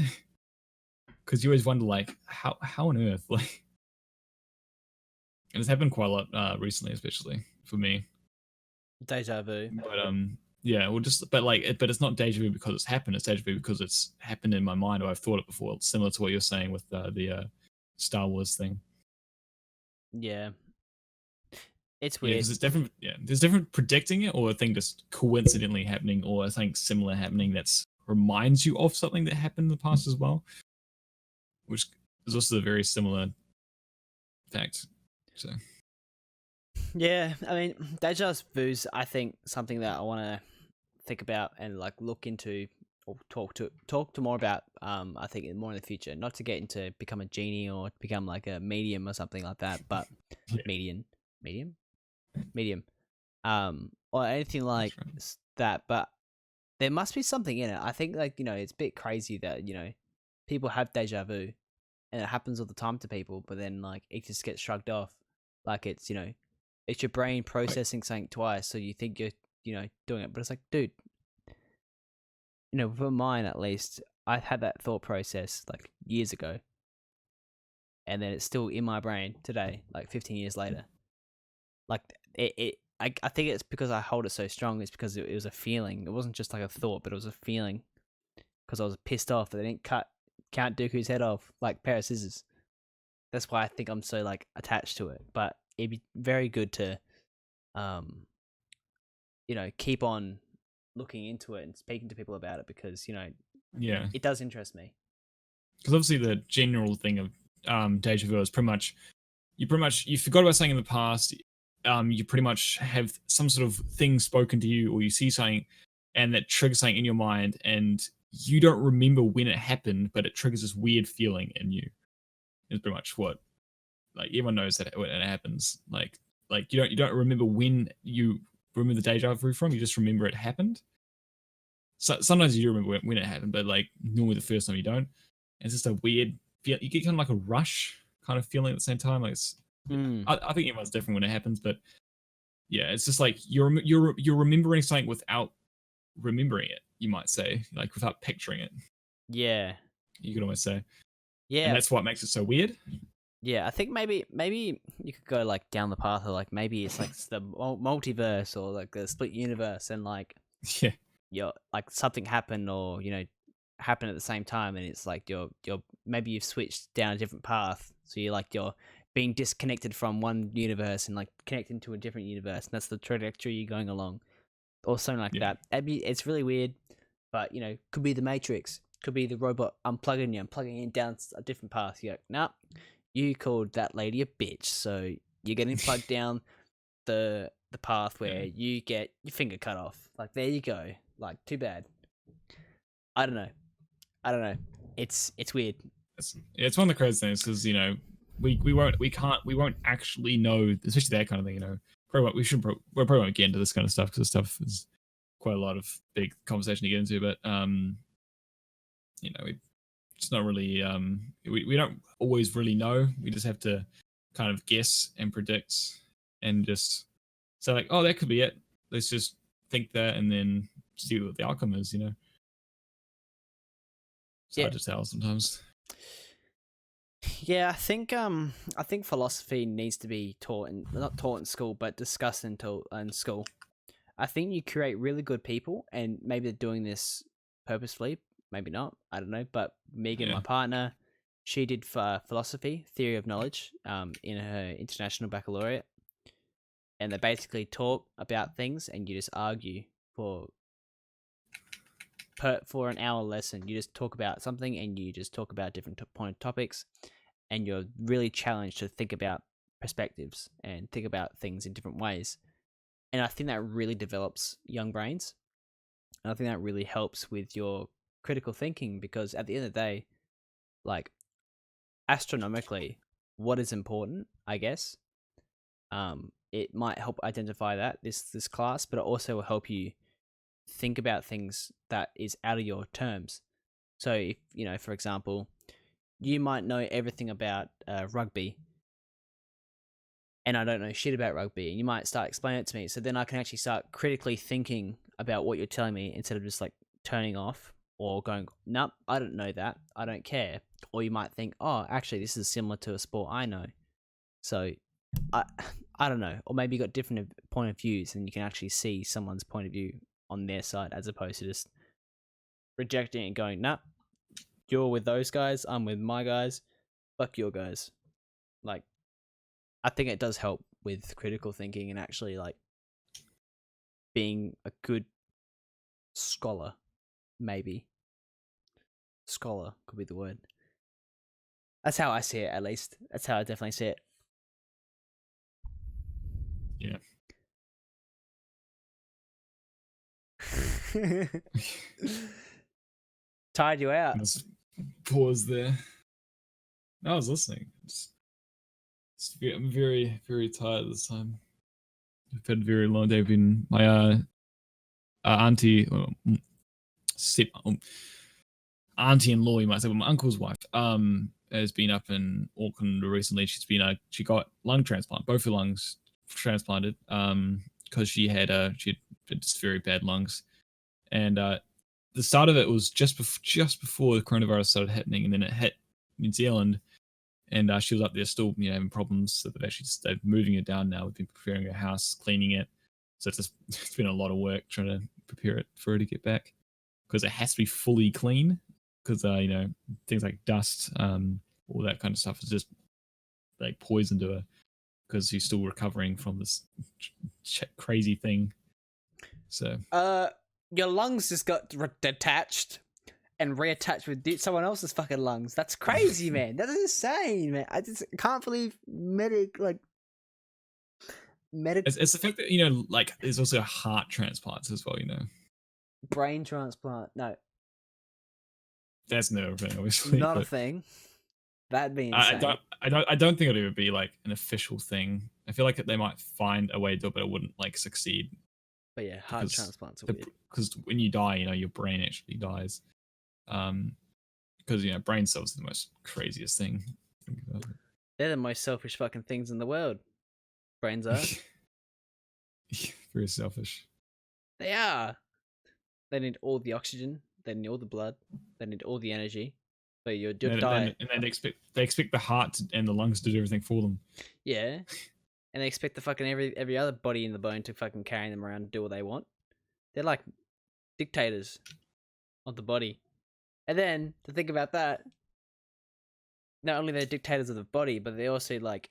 because you always wonder like, how on earth, like, and it's happened quite a lot recently, especially for me. Deja vu. But yeah, well, but it's not deja vu because it's happened. It's deja vu because it's happened in my mind, or I've thought it before. It's similar to what you're saying with the Star Wars thing. Yeah, it's weird. Yeah, because it's different. Yeah, there's different predicting it, or a thing just coincidentally happening, or a thing similar happening that reminds you of something that happened in the past as well, which is also a very similar fact. So. Yeah, I mean, deja vu's, I think, something that I want to think about and like look into or talk to more about. I think more in the future, not to get into become a genie or become like a medium or something like that, but Yeah. medium, or anything like that. But there must be something in it. I think like it's a bit crazy that people have deja vu, and it happens all the time to people, but then like it just gets shrugged off, like it's it's your brain processing something twice, so you think you're, doing it. But it's like, dude, for mine at least, I had that thought process like years ago. And then it's still in my brain today, like 15 years later. Like, I think it's because I hold it so strong. It's because it was a feeling. It wasn't just like a thought, but it was a feeling. Because I was pissed off that they didn't cut Count Dooku's head off like a pair of scissors. That's why I think I'm so like attached to it. But it'd be very good to, keep on looking into it and speaking to people about it because, yeah, it does interest me. Because obviously the general thing of deja vu is pretty much you pretty much you forgot about something in the past. You pretty much have some sort of thing spoken to you, or you see something, and that triggers something in your mind, and you don't remember when it happened, but it triggers this weird feeling in you. Is pretty much what, like, everyone knows that when it happens. Like you don't remember when you remember the deja vu from. You just remember it happened. So sometimes you do remember when it happened, but like normally the first time you don't. And it's just a weird feel. You get kind of like a rush kind of feeling at the same time. Like it's, Mm. I think everyone's different when it happens, but yeah, it's just like you're remembering something without remembering it. You might say, like, without picturing it. Yeah. You could almost say, and Yeah. that's what makes it so weird. Yeah, I think maybe you could go like down the path of like maybe it's like the multiverse or like the split universe, and like Yeah, you're like something happened, or happened at the same time, and it's like you're maybe you've switched down a different path, so you're being disconnected from one universe and like connecting to a different universe, and that's the trajectory you're going along, or something like yeah, that. It's really weird, but could be the Matrix, could be the robot unplugging you, unplugging you down a different path. You're like, nah, you called that lady a bitch, so you're getting plugged down the path yeah. where you get your finger cut off. Like, there you go. Like, too bad. I don't know. I don't know. It's weird. It's one of the crazy things because we won't actually know, especially that kind of thing. Probably we probably won't get into this kind of stuff because this stuff is quite a lot of big conversation to get into. But it's not really we don't always really know. We just have to kind of guess and predict and just say like, oh, that could be it. Let's just think that and then see what the outcome is. It's Yeah. hard to tell sometimes. Yeah, I think philosophy needs to be taught in, not taught in school, but discussed in school. I think you create really good people, and maybe they're doing this purposefully, maybe not. I don't know. But Megan, Yeah, my partner, she did philosophy, theory of knowledge, in her international baccalaureate, and they basically talk about things, and you just argue for for an hour lesson. You just talk about something, and you just talk about different point topics, and you're really challenged to think about perspectives and think about things in different ways. And I think that really develops young brains. And I think that really helps with your critical thinking, because at the end of the day, like, astronomically, what is important, I guess, it might help identify that this class, but it also will help you think about things that is out of your terms. So if for example, you might know everything about rugby, and I don't know shit about rugby, and you might start explaining it to me, so then I can actually start critically thinking about what you're telling me instead of just like turning off or going, nope, I don't know that, I don't care. Or you might think, oh, actually this is similar to a sport I know. So I I don't know. Or maybe you got different point of views, and you can actually see someone's point of view on their side, as opposed to just rejecting it and going, nah, you're with those guys, I'm with my guys, fuck your guys. Like, I think it does help with critical thinking and actually like being a good scholar. Maybe scholar could be the word. That's how I see it, at least. That's how I definitely see it. yeah. Tired you out. Let's pause there. No, I was listening. I'm very, very tired this time. I've had a very long day. I've been my auntie, step auntie-in-law, you might say, but my uncle's wife, has been up in Auckland recently. She got lung transplant, both her lungs transplanted, because she had just very bad lungs, and the start of it was just before the coronavirus started happening, and then it hit New Zealand, and she was up there still, having problems. So they're moving it down now. We've been preparing her house, cleaning it. So it's been a lot of work trying to prepare it for her to get back, because it has to be fully clean. Because things like dust, all that kind of stuff is just like poison to her, because she's still recovering from this crazy thing. So Your lungs just got detached, and reattach with someone else's fucking lungs. That's crazy, man. That is insane, man. I just can't believe medical. It's the fact that like there's also heart transplants as well. Brain transplant. No, That's never thing, obviously. not a but thing. That'd be I insane. don't think it would be like an official thing. I feel like they might find a way to do it, but it wouldn't like succeed. But yeah, heart transplants are weird. Because when you die, your brain actually dies. Because brain cells are the most craziest thing. Think about it. They're the most selfish fucking things in the world. Brains are. Very selfish. They are. They need all the oxygen. They need all the blood. They need all the energy. But you'll die. And they expect the heart and the lungs to do everything for them. Yeah. And they expect the fucking every other body in the bone to fucking carry them around and do what they want. They're like dictators of the body. And then to think about that, not only they're dictators of the body, but they also like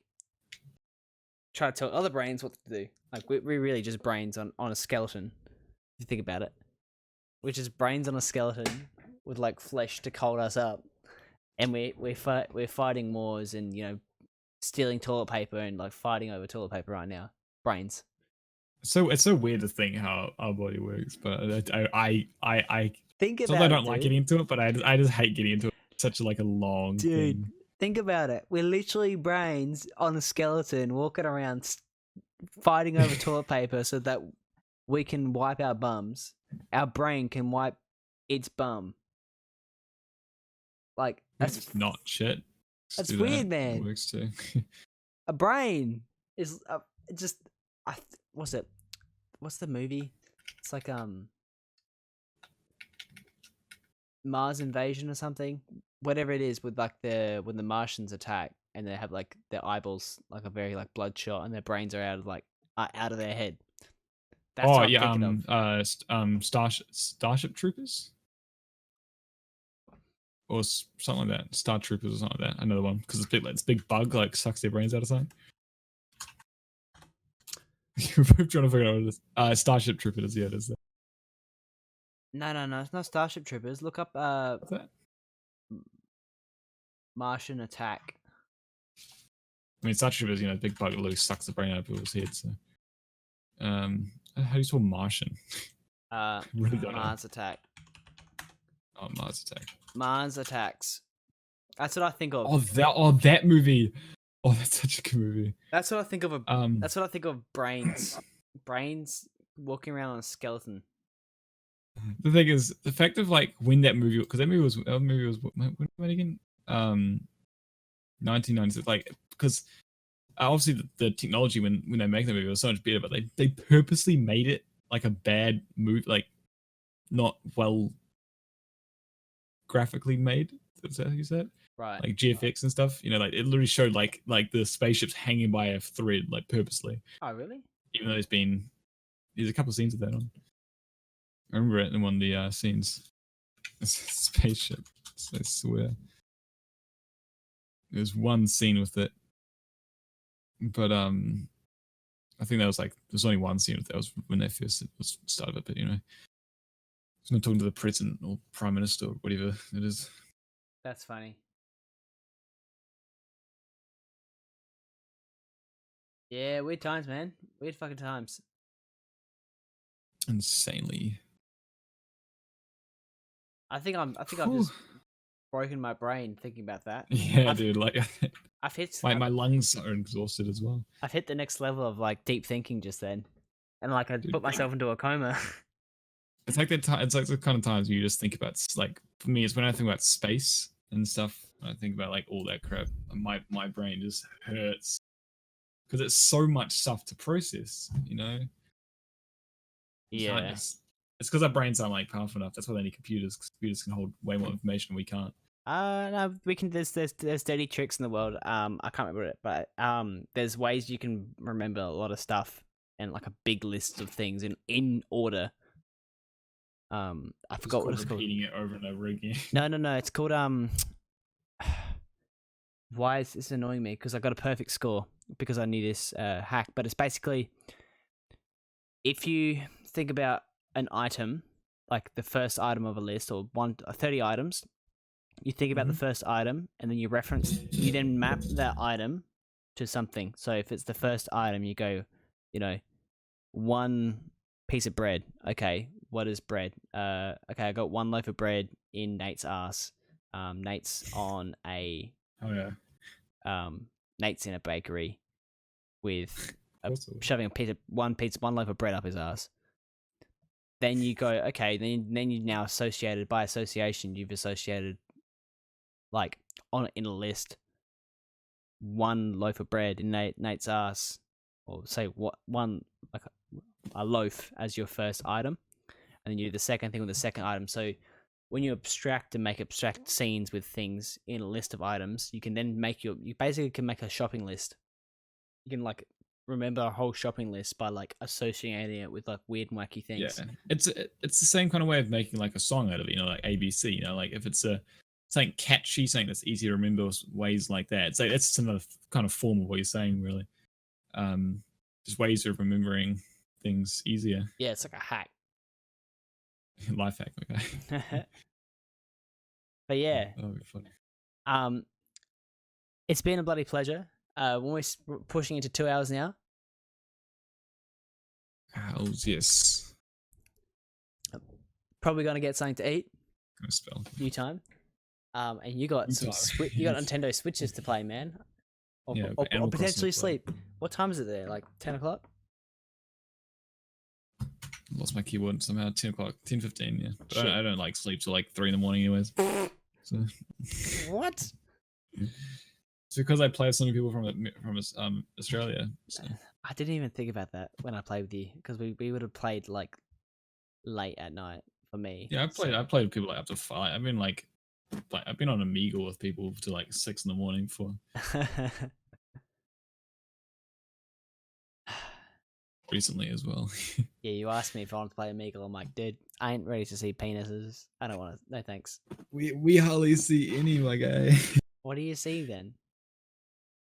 try to tell other brains what to do. Like we're really just brains on a skeleton. If you think about it, we're just brains on a skeleton with like flesh to hold us up, and we're fighting wars and stealing toilet paper and like fighting over toilet paper right now. Brains. So it's so weird to think how our body works, but I think about. I don't like getting into it, but I just hate getting into it. It's such like a long thing. Think about it. We're literally brains on a skeleton walking around fighting over toilet paper so that we can wipe our bums. Our brain can wipe its bum. Like that's not shit. That's weird, man. It works too. A brain is just what's it? What's the movie? It's like Mars Invasion or something. Whatever it is with like when the Martians attack and they have like their eyeballs like a very like bloodshot and their brains are out of their head. That's what I'm thinking of. Starship Troopers. Or something like that. Star Troopers or something like that. Another one. Because it's big bug like sucks their brains out or something. We're both trying to figure out what it is. Starship Troopers, yeah, it is that. No, it's not Starship Troopers. Look up What's that? Martian Attack. I mean, Starship Troopers, big bug that literally sucks the brain out of people's heads. So. How do you spell Martian? Really Mars Attack. Oh, Mars Attack. Mars Attacks. That's what I think of. That movie. Oh, that's such a good movie. That's what I think of. That's what I think of. Brains. Brains walking around on a skeleton. The thing is, the fact of like when that movie, because that movie was when again? 1996. Like because obviously the technology when they make the movie was so much better, but they purposely made it like a bad movie, like not well graphically made. Is that how you said? Right. Like GFX and stuff. Like it literally showed like the spaceships hanging by a thread, like purposely. Oh really? Even though there's a couple of scenes of that on. I remember it in one of the scenes. It's a spaceship. I swear. There's one scene with it. But I think that was there's only one scene with that was when they first started it, but it's not talking to the president or prime minister or whatever it is. That's funny. Yeah, weird times, man. Weird fucking times. Insanely. I've just broken my brain thinking about that. Yeah, dude. I've hit my lungs are exhausted as well. I've hit the next level of like deep thinking just then, and I put myself into a coma. It's like it's like the kind of times where you just think about like for me, it's when I think about space and stuff. When I think about like all that crap, my brain just hurts because it's so much stuff to process. Yeah. It's because our brains aren't like powerful enough. That's why they need computers. Because computers can hold way more information we can't. No, we can. There's dirty tricks in the world. I can't remember it, but there's ways you can remember a lot of stuff and like a big list of things in order. I forgot what it's called. Repeating it over and over again. No. It's called Why is this annoying me? Because I got a perfect score because I knew this hack. But it's basically if you think about an item like the first item of a list or 30 items. You think about the first item, and then you then map that item to something. So if it's the first item, you go, you know, one piece of bread. Okay, what is bread? Okay, I got one loaf of bread in Nate's ass. Nate's on a Nate's in a bakery with shoving one loaf of bread up his ass. Then you go, okay, then you now associated by association, you've associated like in a list one loaf of bread in Nate's ass, or say one like a loaf as your first item, and then you do the second thing with the second item. So when you abstract and make abstract scenes with things in a list of items, you can then you basically can make a shopping list. You can like remember a whole shopping list by like associating it with like weird and wacky things. Yeah, it's the same kind of way of making like a song out of it, like ABC, like if it's something catchy, something that's easy to remember, ways like that. It's like that's just another kind of form of what you're saying, really. Just ways of remembering things easier. Yeah, it's like a hack. Life hack, okay. But yeah, that'll be funny. It's been a bloody pleasure. We're pushing into 2 hours now. Hours, yes. Probably gonna get something to eat. Gonna spell. New time. And you got you got Nintendo Switches to play, man. Or potentially sleep. What time is it there? Like 10 o'clock? Lost my keyboard somehow. 10 o'clock, 10:15. Yeah, but I don't like sleep till like 3 in the morning, anyways. So. What? It's because I play with so many people from Australia. So. I didn't even think about that when I played with you, because we would have played like late at night for me. Yeah, I played with people like up to 5. I've been on Amiga with people to like 6 in the morning for. Recently as well. Yeah, you asked me if I want to play Amiga. I'm like, dude, I ain't ready to see penises. I don't want to. No thanks. We hardly see any, my guy. What do you see then?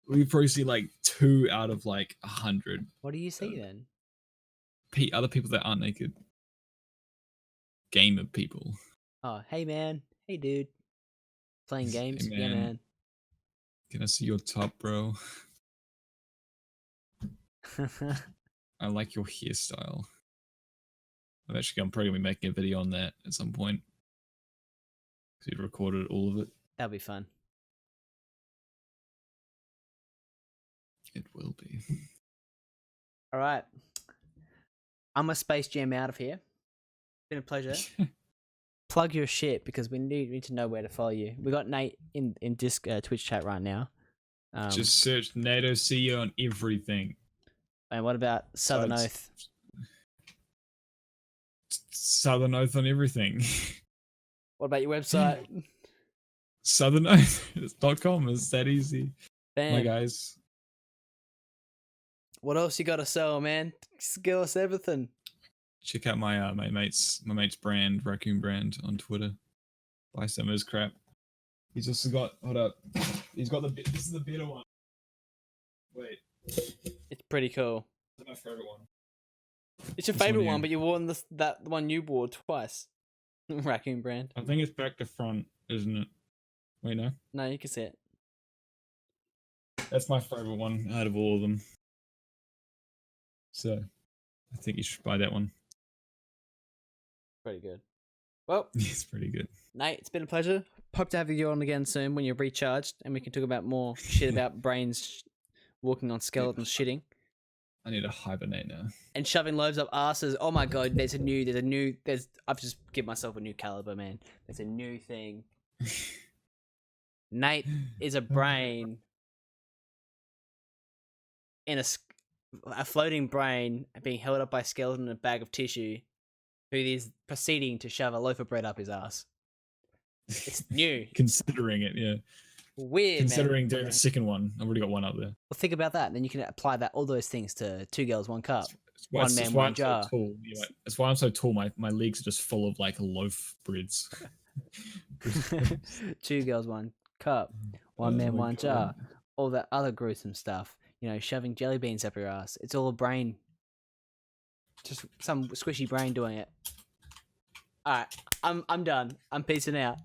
We probably see like 2 out of like 100. What do you see then? Other people that aren't naked. Gamer people. Oh, hey man. Hey dude. Playing games? Hey, man. Yeah, man. Can I see your top, bro? I like your hairstyle. I'm probably gonna be making a video on that at some point. So you recorded all of it. That'll be fun. It will be. All right. I'm a Space Jam out of here. Been a pleasure. Plug your shit, because we need to know where to follow you. We got Nate in Twitch chat right now. Just search NateOCE on everything. And what about Southern Oath? Southern Oath on everything. What about your website? SouthernOath.com. It's that easy. Bam. My guys. What else you got to sell, man? Give us everything. Check out my mate's brand, Raccoon Brand, on Twitter. Buy some of his crap. He's also got. Hold up. He's got this is the better one. Wait. It's pretty cool. It's my favorite one. It's your favorite one, but you wore that one you wore twice. Raccoon Brand. I think it's back to front, isn't it? Wait, no. No, you can see it. That's my favorite one out of all of them. So, I think you should buy that one. Pretty good. Well, it's pretty good. Nate, it's been a pleasure. Hope to have you on again soon when you're recharged, and we can talk about more shit about brains walking on skeletons shitting. I need to hibernate now. And shoving loaves up asses. Oh my god, I've just given myself a new caliber, man. There's a new thing. Nate is a brain in a floating brain being held up by a skeleton in a bag of tissue, who is proceeding to shove a loaf of bread up his ass. It's new. Considering it, yeah. Weird, Considering doing the second one. I've already got one up there. Well, think about that. Then you can apply all those things to 2 girls, 1 cup. One man, one jar. So tall. That's why I'm so tall. My legs are just full of like loaf breads. 2 girls, 1 cup. One man, one jar. All that other gruesome stuff. Shoving jelly beans up your ass. It's all a brain. Just some squishy brain doing it. All right, I'm done. I'm peacing out.